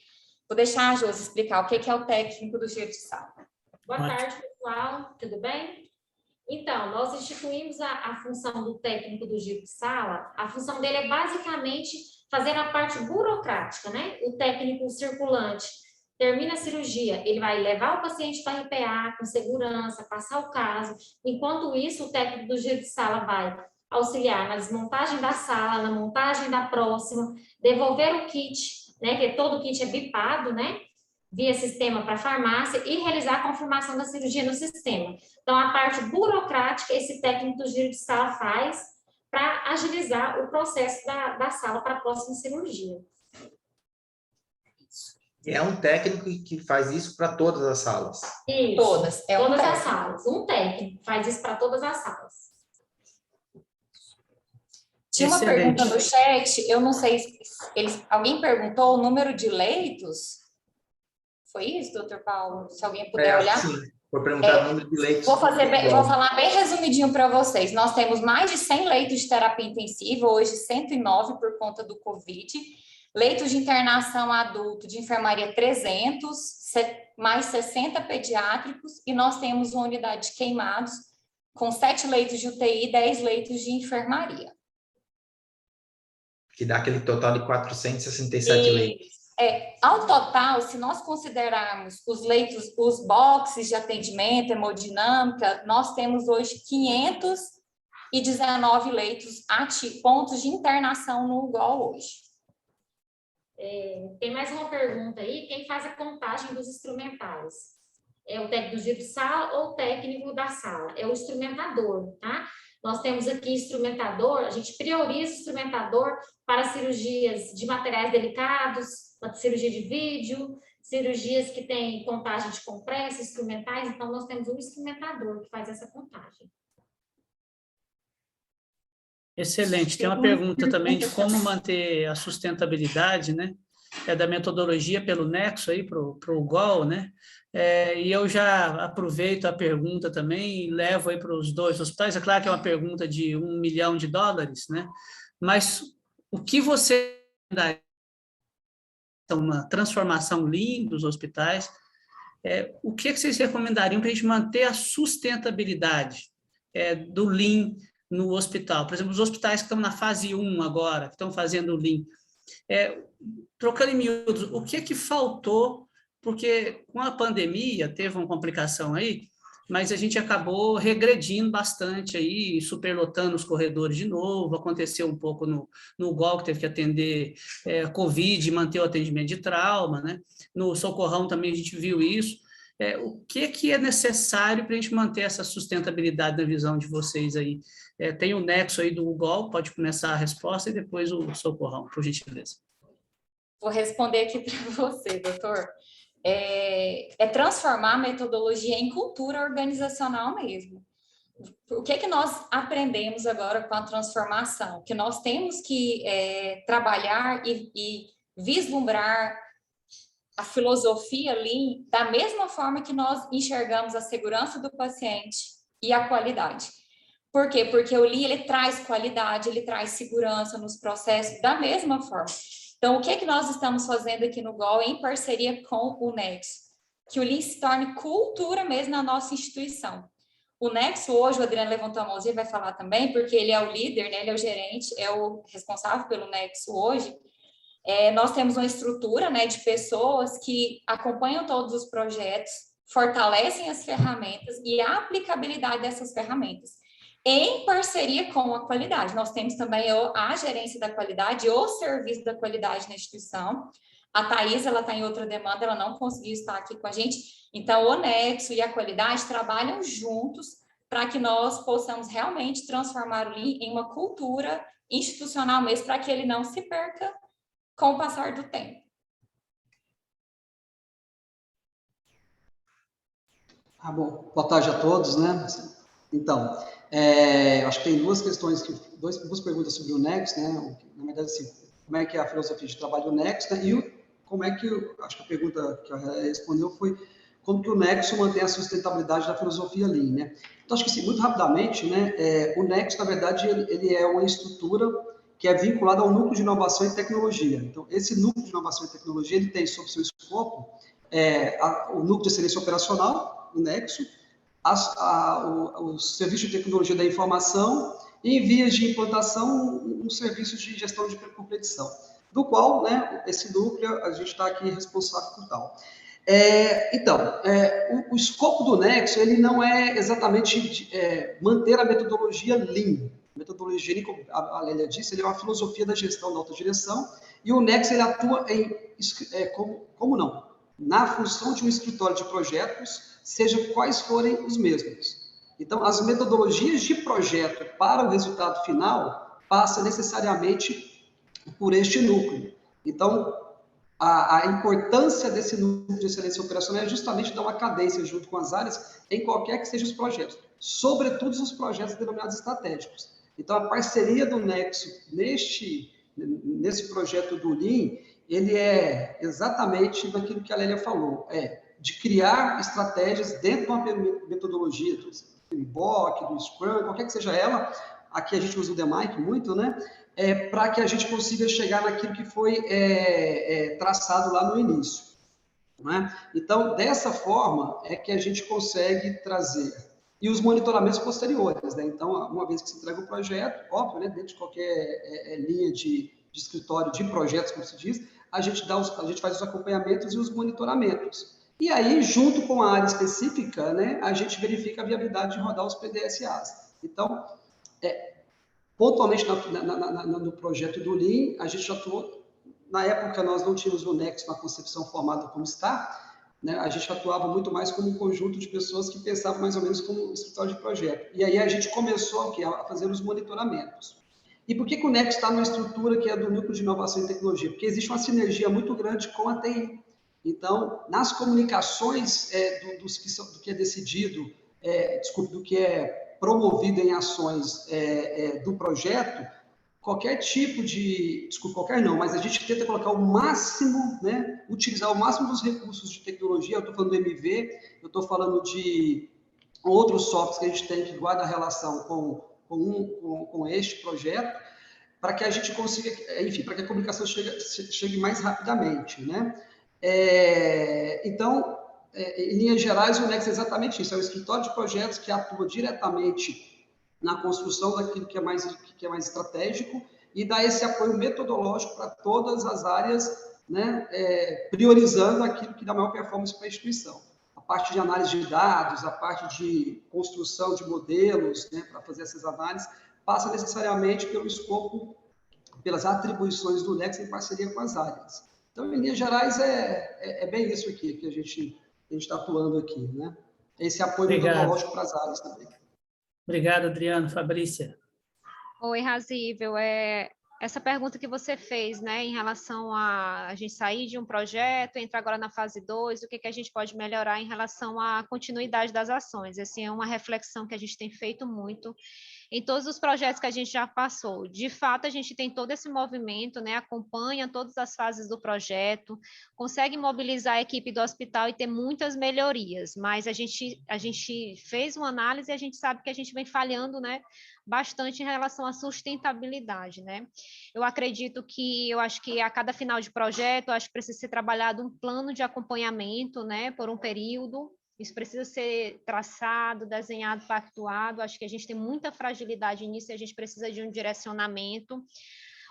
Vou deixar a Josi explicar o que é o técnico do giro de sala. Boa tarde, pessoal. Tudo bem? Então, nós instituímos a função do técnico do giro de sala. A função dele é basicamente fazer a parte burocrática, né? O técnico circulante termina a cirurgia, ele vai levar o paciente para a RPA com segurança, passar o caso. Enquanto isso, o técnico do giro de sala vai auxiliar na desmontagem da sala, na montagem da próxima, devolver o kit, né? Que todo o kit é bipado, né? Via sistema para a farmácia e realizar a confirmação da cirurgia no sistema. Então, a parte burocrática, esse técnico do giro de sala faz para agilizar o processo da sala para a próxima cirurgia. E é um técnico que faz isso para todas as salas? Isso, todas as salas. Um técnico faz isso para todas as salas. Tinha uma pergunta no chat, eu não sei se alguém perguntou o número de leitos. Foi isso, doutor Paulo? Se alguém puder olhar. Sim, vou perguntar o número de leitos. Vou falar bem resumidinho para vocês. Nós temos mais de 100 leitos de terapia intensiva, hoje 109 por conta do Covid. Leitos de internação adulto de enfermaria 300, mais 60 pediátricos. E nós temos uma unidade de queimados com 7 leitos de UTI e 10 leitos de enfermaria. Que dá aquele total de 467 leitos. Ao total, se nós considerarmos os leitos, os boxes de atendimento, hemodinâmica, nós temos hoje 519 leitos pontos de internação no UGOL hoje. Tem mais uma pergunta aí, quem faz a contagem dos instrumentais? É o técnico do giro de sala ou o técnico da sala? É o instrumentador, tá? Nós temos aqui instrumentador, a gente prioriza o instrumentador para cirurgias de materiais delicados, cirurgia de vídeo, cirurgias que têm contagem de compressa, instrumentais, então nós temos um instrumentador que faz essa contagem. Excelente. Tem uma pergunta também de como manter a sustentabilidade, né? Da metodologia pelo Nexo aí para o UGOL, né? E eu já aproveito a pergunta também e levo aí para os dois hospitais. É claro que é uma pergunta de $1 milhão, né? Mas o que você dá uma transformação Lean dos hospitais, o que vocês recomendariam para a gente manter a sustentabilidade do Lean no hospital? Por exemplo, os hospitais que estão na fase 1 agora, que estão fazendo o Lean, trocando em miúdos, o que faltou? Porque com a pandemia teve uma complicação aí, mas a gente acabou regredindo bastante aí, superlotando os corredores de novo, aconteceu um pouco no UGOL, que teve que atender Covid, manter o atendimento de trauma, né? No Socorrão também a gente viu isso. O que é necessário para a gente manter essa sustentabilidade na visão de vocês aí? Tem o nexo aí do UGOL, pode começar a resposta e depois o Socorrão, por gentileza. Vou responder aqui para você, doutor. Transformar a metodologia em cultura organizacional mesmo. O que nós aprendemos agora com a transformação? Que nós temos que trabalhar e vislumbrar a filosofia Lean da mesma forma que nós enxergamos a segurança do paciente e a qualidade. Por quê? Porque o Lean, ele traz qualidade, ele traz segurança nos processos da mesma forma. Então, o que nós estamos fazendo aqui no UGOL em parceria com o Nexo? Que o Lean se torne cultura mesmo na nossa instituição. O Nexo hoje, o Adriano levantou a mãozinha, vai falar também, porque ele é o líder, né? Ele é o gerente, é o responsável pelo Nexo hoje. Nós temos uma estrutura, né, de pessoas que acompanham todos os projetos, fortalecem as ferramentas e a aplicabilidade dessas ferramentas, em parceria com a qualidade. Nós temos também a gerência da qualidade, o serviço da qualidade na instituição. A Thaís, ela está em outra demanda, ela não conseguiu estar aqui com a gente. Então, o Nexo e a qualidade trabalham juntos para que nós possamos realmente transformar o Lean em uma cultura institucional mesmo, para que ele não se perca com o passar do tempo. Bom, boa tarde a todos, né? Então, eu acho que tem duas questões, duas perguntas sobre o Nexo, né? Na verdade, assim, como é que é a filosofia de trabalho do Nexo, né? E como é que, acho que a pergunta que ela respondeu foi como que o Nexo mantém a sustentabilidade da filosofia Lean, né? Então, acho que, assim, muito rapidamente, né? O Nexo, na verdade, ele é uma estrutura que é vinculada ao núcleo de inovação e tecnologia. Então, esse núcleo de inovação e tecnologia, ele tem sob seu escopo o núcleo de excelência operacional, o Nexo, o serviço de tecnologia da informação e, em vias de implantação, um serviço de gestão de competição, do qual, né, esse núcleo, a gente está aqui responsável por tal. O escopo do Nexo, ele não é exatamente manter a metodologia Lean. A metodologia, como a Lélia disse, ele é uma filosofia da gestão da autodireção, e o Nexo, ele atua na função de um escritório de projetos, seja quais forem os mesmos. Então, as metodologias de projeto para o resultado final passam necessariamente por este núcleo. Então, a importância desse núcleo de excelência operacional é justamente dar uma cadência junto com as áreas em qualquer que sejam os projetos, sobretudo os projetos denominados estratégicos. Então, a parceria do Nexo nesse projeto do Lean, ele é exatamente daquilo que a Lélia falou, de criar estratégias dentro de uma metodologia do PMBOK, do Scrum, qualquer que seja ela, aqui a gente usa o DMAIC muito, né? Para que a gente consiga chegar naquilo que foi traçado lá no início. Não é? Então, dessa forma, é que a gente consegue trazer. E os monitoramentos posteriores, né? Então, uma vez que se entrega o projeto, óbvio, né? Dentro de qualquer linha de escritório de projetos, como se diz, a gente faz os acompanhamentos e os monitoramentos. E aí, junto com a área específica, né, a gente verifica a viabilidade de rodar os PDSAs. Então, pontualmente no projeto do Lean, a gente atuou, na época nós não tínhamos o Nexo na concepção formada como está, né, a gente atuava muito mais como um conjunto de pessoas que pensavam mais ou menos como um escritório de projeto. E aí a gente começou a fazer os monitoramentos. E por que o Nexo está numa estrutura que é do Núcleo de Inovação e Tecnologia? Porque existe uma sinergia muito grande com a TI. Então, nas comunicações do que é decidido, do que é promovido em ações do projeto, qualquer tipo de... qualquer não, mas a gente tenta colocar o máximo, né, utilizar o máximo dos recursos de tecnologia. Eu estou falando do MV, eu estou falando de outros softwares que a gente tem que guarda a relação com este projeto, para que a gente consiga, enfim, para que a comunicação chegue mais rapidamente, né? Então, em linhas gerais, o Nexo é exatamente isso, é um escritório de projetos que atua diretamente na construção daquilo que é mais estratégico e dá esse apoio metodológico para todas as áreas, né, priorizando aquilo que dá maior performance para a instituição. A parte de análise de dados, a parte de construção de modelos, né, para fazer essas análises, passa necessariamente pelo escopo, pelas atribuições do Nexo em parceria com as áreas. Então, em linhas gerais, é bem isso aqui que a gente está atuando aqui, né? Esse apoio metodológico para as áreas também. Obrigado, Adriano. Fabrícia. Oi, Razível. Essa pergunta que você fez, né, em relação a gente sair de um projeto, entrar agora na fase 2, o que a gente pode melhorar em relação à continuidade das ações. Assim, é uma reflexão que a gente tem feito muito em todos os projetos que a gente já passou. De fato, a gente tem todo esse movimento, né, acompanha todas as fases do projeto, consegue mobilizar a equipe do hospital e ter muitas melhorias, mas a gente fez uma análise e a gente sabe que a gente vem falhando, né, bastante em relação à sustentabilidade, né? Eu acho que a cada final de projeto, acho que precisa ser trabalhado um plano de acompanhamento, né, por um período. Isso precisa ser traçado, desenhado, pactuado. Acho que a gente tem muita fragilidade nisso e a gente precisa de um direcionamento.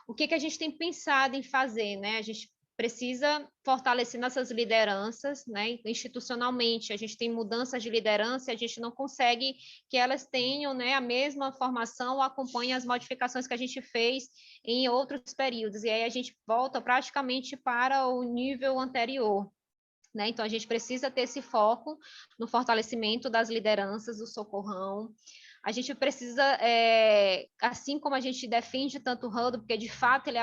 O que a gente tem pensado em fazer, né? A gente precisa fortalecer nossas lideranças, né? Institucionalmente, a gente tem mudanças de liderança e a gente não consegue que elas tenham, né, a mesma formação ou acompanhem as modificações que a gente fez em outros períodos. E aí a gente volta praticamente para o nível anterior. Né? Então, a gente precisa ter esse foco no fortalecimento das lideranças do Socorrão. a gente precisa, assim como a gente defende tanto o Hudl, porque de fato ele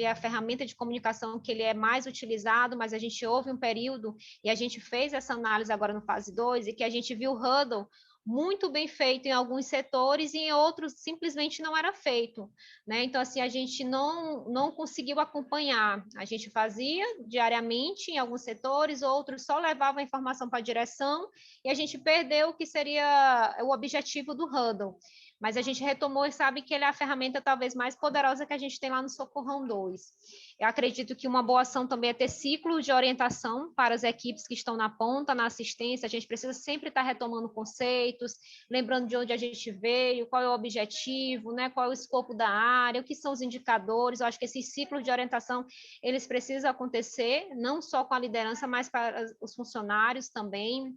é a ferramenta de comunicação que ele é mais utilizado, mas a gente houve um período, e a gente fez essa análise agora no fase 2, e que a gente viu o Hudl muito bem feito em alguns setores e em outros simplesmente não era feito, né? Então, assim, a gente não conseguiu acompanhar. A gente fazia diariamente em alguns setores, outros só levavam a informação para a direção e a gente perdeu o que seria o objetivo do Hudl. Mas a gente retomou e sabe que ele é a ferramenta talvez mais poderosa que a gente tem lá no Socorrão 2. Eu acredito que uma boa ação também é ter ciclos de orientação para as equipes que estão na ponta, na assistência. A gente precisa sempre estar retomando conceitos, lembrando de onde a gente veio, qual é o objetivo, né, qual é o escopo da área, o que são os indicadores. Eu acho que esses ciclos de orientação, eles precisam acontecer, não só com a liderança, mas para os funcionários também,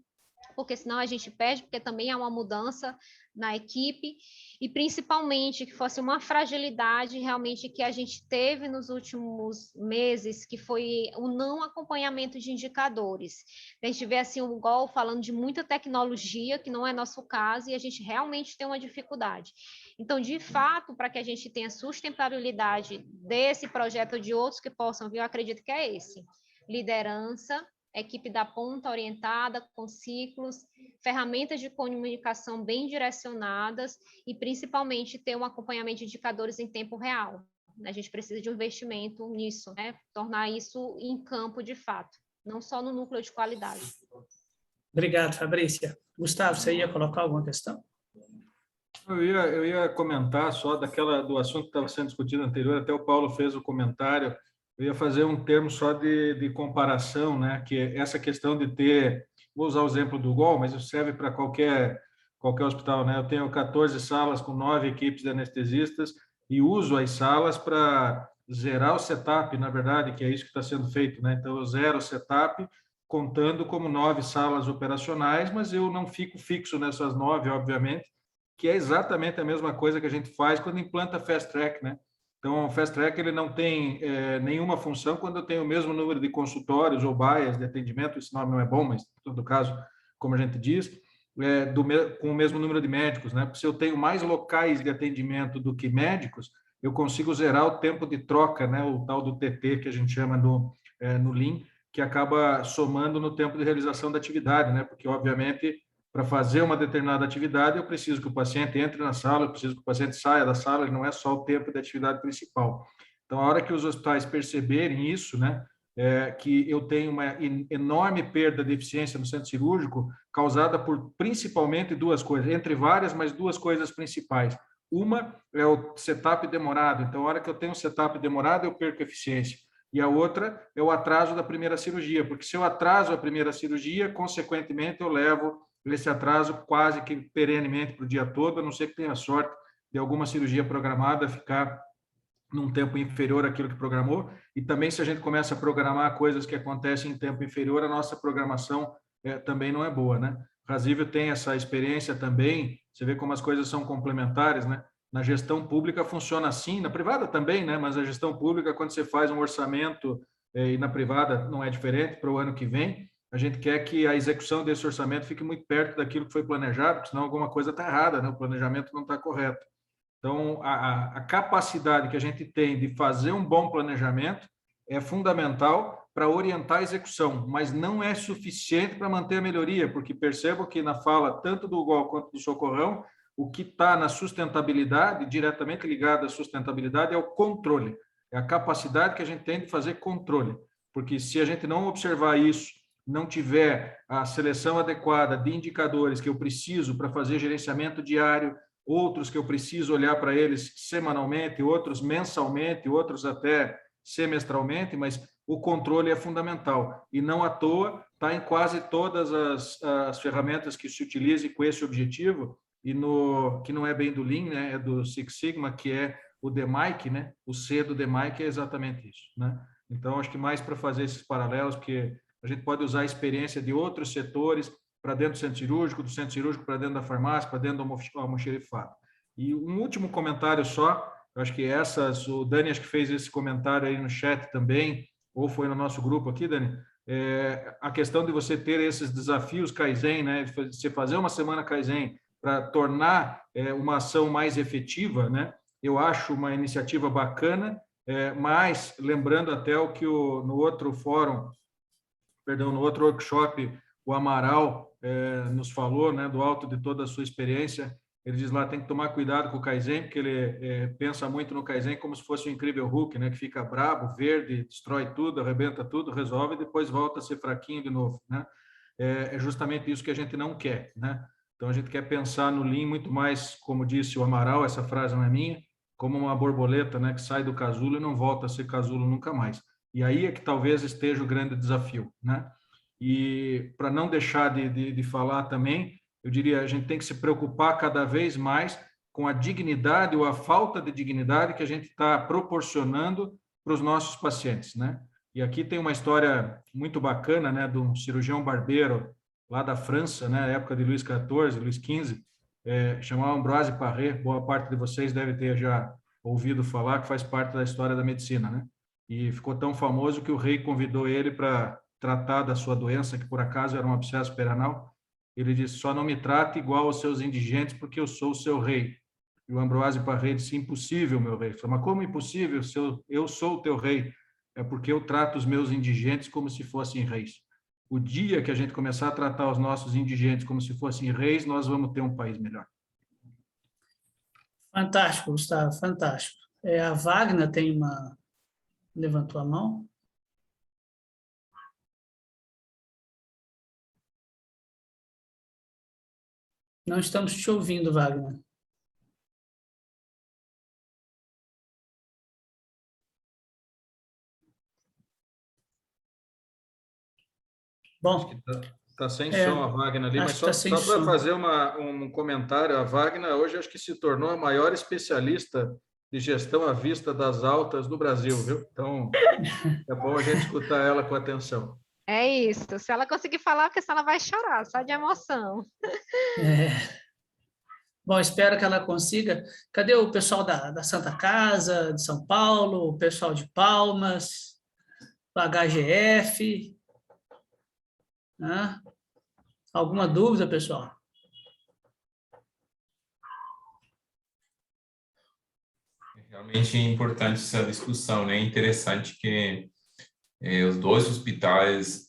porque senão a gente perde, porque também há uma mudança na equipe, e principalmente que fosse uma fragilidade realmente que a gente teve nos últimos meses, que foi o não acompanhamento de indicadores. A gente vê assim o GOL falando de muita tecnologia, que não é nosso caso, e a gente realmente tem uma dificuldade. Então, de fato, para que a gente tenha sustentabilidade desse projeto ou de outros que possam vir, eu acredito que é esse. Liderança, equipe da ponta orientada, com ciclos, ferramentas de comunicação bem direcionadas e, principalmente, ter um acompanhamento de indicadores em tempo real. A gente precisa de um investimento nisso, né? Tornar isso em campo de fato, não só no núcleo de qualidade. Obrigado, Fabrícia. Gustavo, você ia colocar alguma questão? Eu ia comentar só do assunto que estava sendo discutido anterior, até o Paulo fez o comentário. Eu ia fazer um termo só de comparação, né? Que é essa questão de ter, vou usar o exemplo do GOL, mas isso serve para qualquer hospital, né? Eu tenho 14 salas com 9 equipes de anestesistas e uso as salas para zerar o setup, na verdade, que é isso que está sendo feito, né? Então, eu zero o setup, contando como 9 salas operacionais, mas eu não fico fixo nessas 9, obviamente, que é exatamente a mesma coisa que a gente faz quando implanta Fast Track, né? Então, o Fast Track ele não tem nenhuma função quando eu tenho o mesmo número de consultórios ou baias de atendimento, esse nome não é bom, mas, em todo caso, como a gente diz, com o mesmo número de médicos, né? Porque se eu tenho mais locais de atendimento do que médicos, eu consigo zerar o tempo de troca, né? O tal do TT, que a gente chama no Lean, que acaba somando no tempo de realização da atividade, né? Porque, obviamente, para fazer uma determinada atividade, eu preciso que o paciente entre na sala, eu preciso que o paciente saia da sala, não é só o tempo da atividade principal. Então, a hora que os hospitais perceberem isso, né, que eu tenho uma enorme perda de eficiência no centro cirúrgico, causada por principalmente duas coisas, entre várias, mas duas coisas principais. Uma é o setup demorado. Então, a hora que eu tenho um setup demorado, eu perco eficiência. E a outra é o atraso da primeira cirurgia, porque se eu atraso a primeira cirurgia, consequentemente, eu levo esse atraso quase que perenemente para o dia todo, a não ser que tenha sorte de alguma cirurgia programada ficar num tempo inferior àquilo que programou. E também, se a gente começa a programar coisas que acontecem em tempo inferior, a nossa programação também não é boa, né? O Rasível tem essa experiência também, você vê como as coisas são complementares, né? Na gestão pública funciona assim, na privada também, né? Mas a gestão pública, quando você faz um orçamento, e na privada não é diferente para o ano que vem, a gente quer que a execução desse orçamento fique muito perto daquilo que foi planejado, porque senão alguma coisa está errada, né? O planejamento não está correto. Então, a capacidade que a gente tem de fazer um bom planejamento é fundamental para orientar a execução, mas não é suficiente para manter a melhoria, porque percebo que na fala tanto do GOL quanto do Socorrão, o que está na sustentabilidade, diretamente ligado à sustentabilidade, é o controle, é a capacidade que a gente tem de fazer controle, porque se a gente não observar isso, não tiver a seleção adequada de indicadores que eu preciso para fazer gerenciamento diário, outros que eu preciso olhar para eles semanalmente, outros mensalmente, outros até semestralmente, mas o controle é fundamental. E não à toa está em quase todas as ferramentas que se utilizem com esse objetivo, e que não é bem do Lean, né, é do Six Sigma, que é o DMAIC, né? O C do DMAIC é exatamente isso, né? Então, acho que mais para fazer esses paralelos, porque a gente pode usar a experiência de outros setores para dentro do centro cirúrgico para dentro da farmácia, para dentro do almoxerifado. E um último comentário só, eu acho que o Dani acho que fez esse comentário aí no chat também, ou foi no nosso grupo aqui, Dani, a questão de você ter esses desafios Kaizen, né? Você fazer uma semana Kaizen, para tornar uma ação mais efetiva, né? Eu acho uma iniciativa bacana, mas lembrando até o que no outro fórum, no outro workshop, o Amaral nos falou, né, do alto de toda a sua experiência. Ele diz lá, tem que tomar cuidado com o Kaizen, porque ele pensa muito no Kaizen como se fosse o incrível Hulk, né, que fica brabo, verde, destrói tudo, arrebenta tudo, resolve e depois volta a ser fraquinho de novo, né? É justamente isso que a gente não quer, né? Então, a gente quer pensar no Lean muito mais, como disse o Amaral, essa frase não é minha, como uma borboleta, né, que sai do casulo e não volta a ser casulo nunca mais. E aí é que talvez esteja o grande desafio, né? E para não deixar de falar também, eu diria, a gente tem que se preocupar cada vez mais com a dignidade ou a falta de dignidade que a gente está proporcionando para os nossos pacientes, né? E aqui tem uma história muito bacana, né, de um cirurgião barbeiro lá da França, né, época de Luís XIV, Luís XV, chamado Ambroise Paré. Boa parte de vocês deve ter já ouvido falar, que faz parte da história da medicina, né? E ficou tão famoso que o rei convidou ele para tratar da sua doença, que por acaso era um abscesso perianal. Ele disse, só não me trate igual aos seus indigentes, porque eu sou o seu rei. E o Ambroise Paré disse, impossível, meu rei. Ele falou, mas como impossível? Eu sou o teu rei. É porque eu trato os meus indigentes como se fossem reis. O dia que a gente começar a tratar os nossos indigentes como se fossem reis, nós vamos ter um país melhor. Fantástico, Gustavo, fantástico. A Wagner levantou a mão. Não estamos te ouvindo, Wagner. Bom, está sem som a Wagner ali, mas só para fazer um comentário, a Wagner hoje acho que se tornou a maior especialista de gestão à vista das altas do Brasil, viu? Então, é bom a gente escutar ela com atenção. É isso. Se ela conseguir falar, porque senão ela vai chorar, só de emoção. Bom, espero que ela consiga. Cadê o pessoal da Santa Casa, de São Paulo, o pessoal de Palmas, o HGF? Alguma dúvida, pessoal? Realmente é importante essa discussão, né? É interessante que os dois hospitais,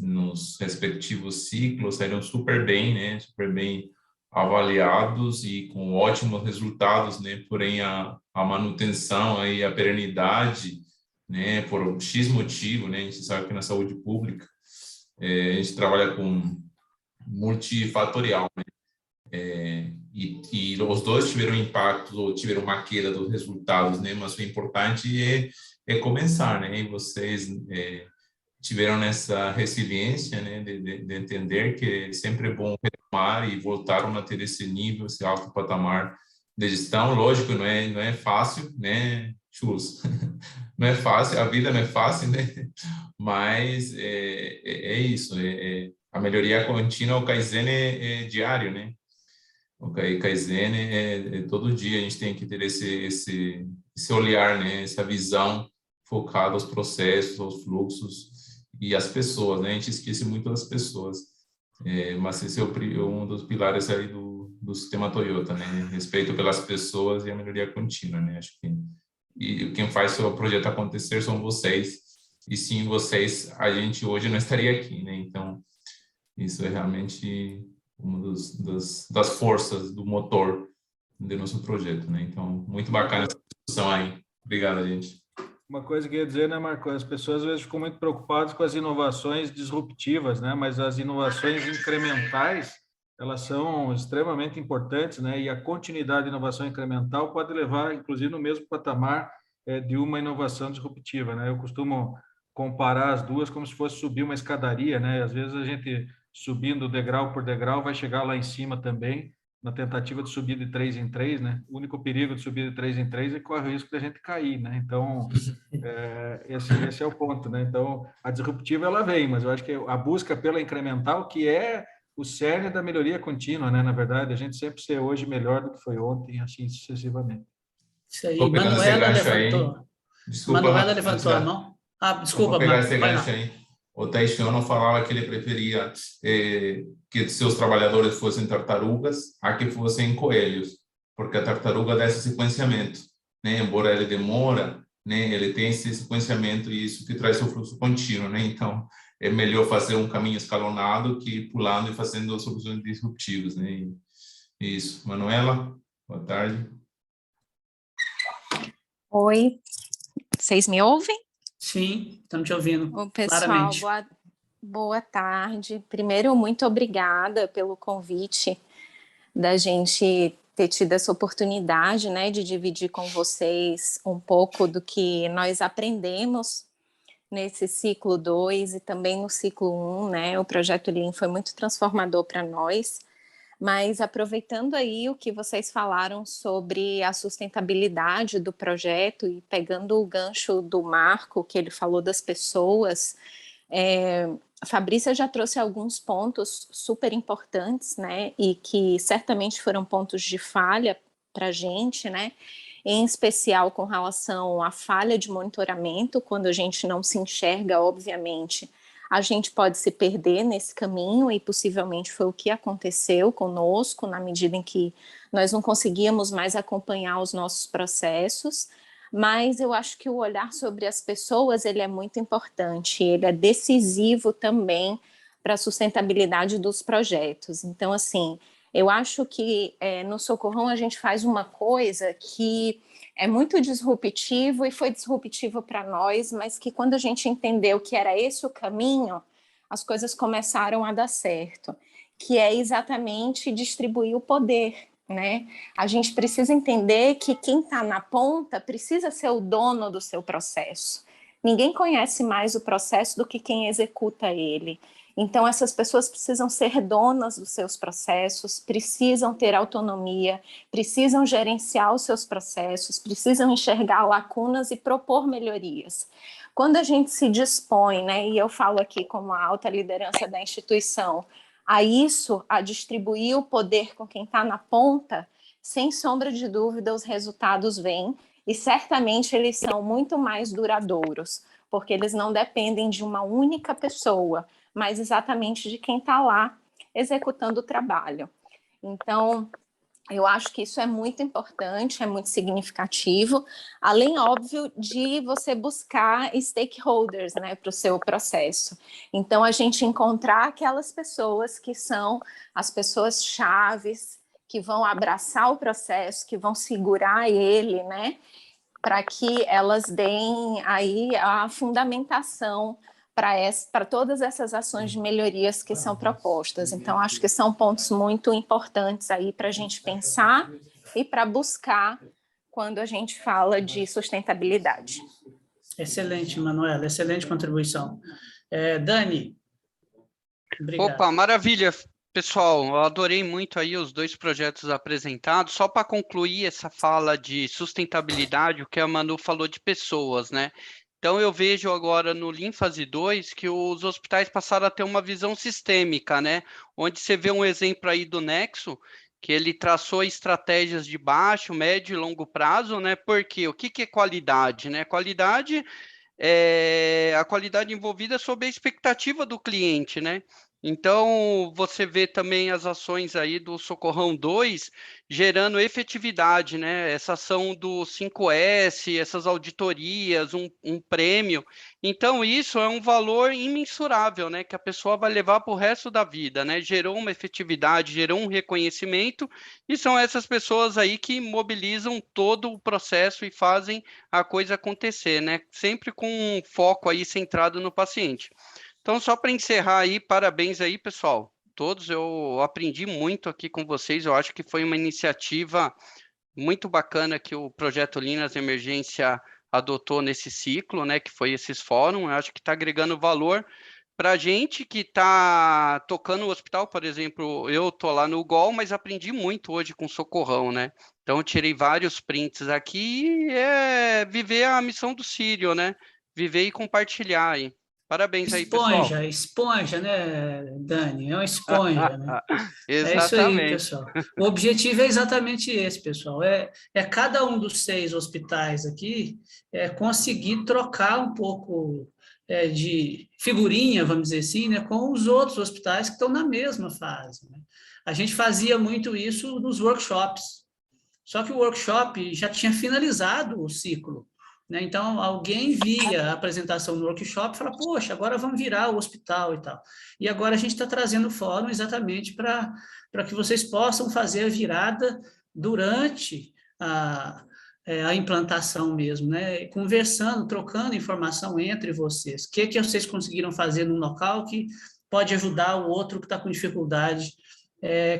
nos respectivos ciclos, saíram super bem, né? Super bem avaliados e com ótimos resultados, né? Porém, a manutenção e a perenidade, né? Por X motivo, né? A gente sabe que na saúde pública, a gente trabalha com multifatorial, né? E os dois tiveram impacto ou tiveram uma queda dos resultados, né? Mas o importante é começar, né? E vocês tiveram essa resiliência, né? De entender que sempre é bom retomar e voltaram a ter esse nível, esse alto patamar de gestão. Lógico, não é fácil, né? Chus, não é fácil, a vida não é fácil, né? Mas é isso, a melhoria contínua, o Kaizen é diário, né? O Kaizen todo dia a gente tem que ter esse olhar, né? Essa visão focada aos processos, aos fluxos e às pessoas, né? A gente esquece muito das pessoas, mas esse é um dos pilares aí do sistema Toyota, né? Respeito pelas pessoas e a melhoria contínua, né? Acho que quem faz o projeto acontecer são vocês, e sem vocês a gente hoje não estaria aqui, né? Então, isso é realmente uma das forças do motor do nosso projeto, né? Então, muito bacana essa discussão aí. Obrigado, gente. Uma coisa que eu ia dizer, né, Marco? As pessoas às vezes ficam muito preocupadas com as inovações disruptivas, né? Mas as inovações incrementais, elas são extremamente importantes, né? E a continuidade de inovação incremental pode levar, inclusive, no mesmo patamar de uma inovação disruptiva, né? Eu costumo comparar as duas como se fosse subir uma escadaria, né? Às vezes a gente, subindo degrau por degrau, vai chegar lá em cima também, na tentativa de subir de 3 em 3, né? O único perigo de subir de 3 em 3 é que corre o risco de a gente cair, né? Então, esse é o ponto, né? Então, a disruptiva, ela vem, mas eu acho que a busca pela incremental, que é o cerne da melhoria contínua, né? Na verdade, a gente sempre ser hoje melhor do que foi ontem, assim sucessivamente. Isso aí, Manuela levantou. Desculpa, Manuela levantou a mão. Desculpa, Vou pegar esse gancho aí. O Teixeira falava que ele preferia que seus trabalhadores fossem tartarugas a que fossem coelhos, porque a tartaruga dá esse sequenciamento, né? Embora ele demora, né? Ele tem esse sequenciamento e isso que traz o fluxo contínuo, né? Então, é melhor fazer um caminho escalonado que ir pulando e fazendo soluções disruptivas, né? Isso. Manuela, boa tarde. Oi, vocês me ouvem? Sim, estamos te ouvindo. Ô, pessoal, claramente. boa tarde. Primeiro, muito obrigada pelo convite da gente ter tido essa oportunidade, né, de dividir com vocês um pouco do que nós aprendemos nesse ciclo 2 e também no ciclo 1, né? O projeto Lean foi muito transformador para nós. Mas aproveitando aí o que vocês falaram sobre a sustentabilidade do projeto e pegando o gancho do Marco, que ele falou das pessoas, a Fabrícia já trouxe alguns pontos super importantes, né, e que certamente foram pontos de falha para a gente, né, em especial com relação à falha de monitoramento, quando a gente não se enxerga, obviamente, a gente pode se perder nesse caminho e possivelmente foi o que aconteceu conosco, na medida em que nós não conseguíamos mais acompanhar os nossos processos, mas eu acho que o olhar sobre as pessoas, ele é muito importante, ele é decisivo também para a sustentabilidade dos projetos. Então, assim, eu acho que no Socorrão a gente faz uma coisa que é muito disruptivo e foi disruptivo para nós, mas que quando a gente entendeu que era esse o caminho, as coisas começaram a dar certo, que é exatamente distribuir o poder, né? A gente precisa entender que quem está na ponta precisa ser o dono do seu processo. Ninguém conhece mais o processo do que quem executa ele. Então, essas pessoas precisam ser donas dos seus processos, precisam ter autonomia, precisam gerenciar os seus processos, precisam enxergar lacunas e propor melhorias. Quando a gente se dispõe, né, e eu falo aqui como a alta liderança da instituição, a isso, a distribuir o poder com quem está na ponta, sem sombra de dúvida, os resultados vêm e certamente eles são muito mais duradouros, porque eles não dependem de uma única pessoa, mas exatamente de quem está lá executando o trabalho. Então, eu acho que isso é muito importante, é muito significativo, além, óbvio, de você buscar stakeholders, né, para o seu processo. Então, a gente encontrar aquelas pessoas que são as pessoas chaves, que vão abraçar o processo, que vão segurar ele, né, para que elas deem aí a fundamentação para todas essas ações de melhorias que são propostas. Então, acho que são pontos muito importantes aí para a gente pensar e para buscar quando a gente fala de sustentabilidade. Excelente, Manuela, excelente contribuição. Dani, obrigado. Opa, maravilha, pessoal, eu adorei muito aí os dois projetos apresentados. Só para concluir essa fala de sustentabilidade, o que a Manu falou de pessoas, né? Então, eu vejo agora no Lean Fase 2 que os hospitais passaram a ter uma visão sistêmica, né? Onde você vê um exemplo aí do Nexo, que ele traçou estratégias de baixo, médio e longo prazo, né? Porque o que é qualidade, né? Qualidade é a qualidade envolvida sob a expectativa do cliente, né? Então, você vê também as ações aí do Socorrão 2 gerando efetividade, né? Essa ação do 5S, essas auditorias, um prêmio. Então, isso é um valor imensurável, né? Que a pessoa vai levar para o resto da vida, né? Gerou uma efetividade, gerou um reconhecimento, e são essas pessoas aí que mobilizam todo o processo e fazem a coisa acontecer, né? Sempre com um foco aí centrado no paciente. Então, só para encerrar aí, parabéns aí, pessoal. Todos, eu aprendi muito aqui com vocês. Eu acho que foi uma iniciativa muito bacana que o Projeto Lean nas Emergência adotou nesse ciclo, né? Que foi esses fóruns. Eu acho que está agregando valor para a gente que está tocando o hospital. Por exemplo, eu estou lá no GOL, mas aprendi muito hoje com o Socorrão, né? Então, eu tirei vários prints aqui e viver a missão do Círio, né? Viver e compartilhar aí. Parabéns aí, pessoal. Esponja, né, Dani? É uma esponja, né? Exatamente. É isso aí, pessoal. O objetivo é exatamente esse, pessoal. É cada um dos 6 hospitais aqui conseguir trocar um pouco de figurinha, vamos dizer assim, né, com os outros hospitais que estão na mesma fase, né? A gente fazia muito isso nos workshops, só que o workshop já tinha finalizado o ciclo, né? Então, alguém via a apresentação no workshop e falava, poxa, agora vamos virar o hospital e tal. E agora a gente está trazendo o fórum exatamente para que vocês possam fazer a virada durante a implantação mesmo, né? Conversando, trocando informação entre vocês. O que vocês conseguiram fazer num local que pode ajudar o outro que está com dificuldade,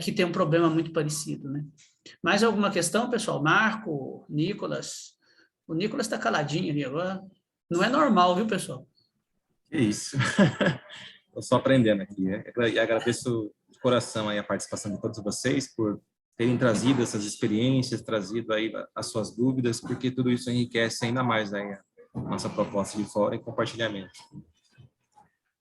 que tem um problema muito parecido, né? Mais alguma questão, pessoal? Marco, Nicolas? O Nicolas está caladinho ali agora. Não é normal, viu, pessoal? Que isso. Estou só aprendendo aqui. E agradeço de coração aí a participação de todos vocês por terem trazido essas experiências, trazido aí as suas dúvidas, porque tudo isso enriquece ainda mais aí a nossa proposta de fórum e compartilhamento.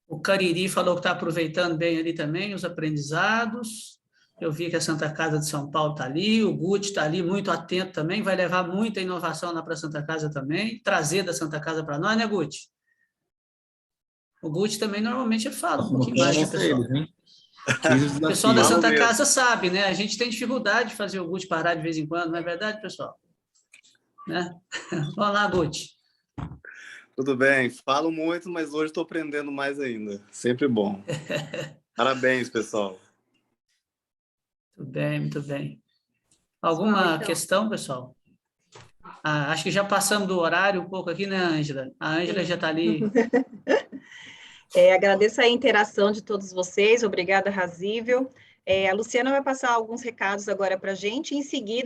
O Cariri falou que está aproveitando bem ali também os aprendizados. Eu vi que a Santa Casa de São Paulo está ali, o Guti está ali muito atento também, vai levar muita inovação lá para a Santa Casa também, trazer da Santa Casa para nós, né, Guti? O Guti também normalmente fala um pouquinho mais, né, pessoal? O pessoal da Santa Casa sabe, né? A gente tem dificuldade de fazer o Guti parar de vez em quando, não é verdade, pessoal? Né? Vamos lá, Guti. Tudo bem, falo muito, mas hoje estou aprendendo mais ainda. Sempre bom. Parabéns, pessoal. Muito bem, muito bem. Alguma questão, pessoal? Acho que já passamos do horário um pouco aqui, né, Ângela? A Ângela já está ali. Agradeço a interação de todos vocês. Obrigada, Razível. A Luciana vai passar alguns recados agora para a gente. Em seguida,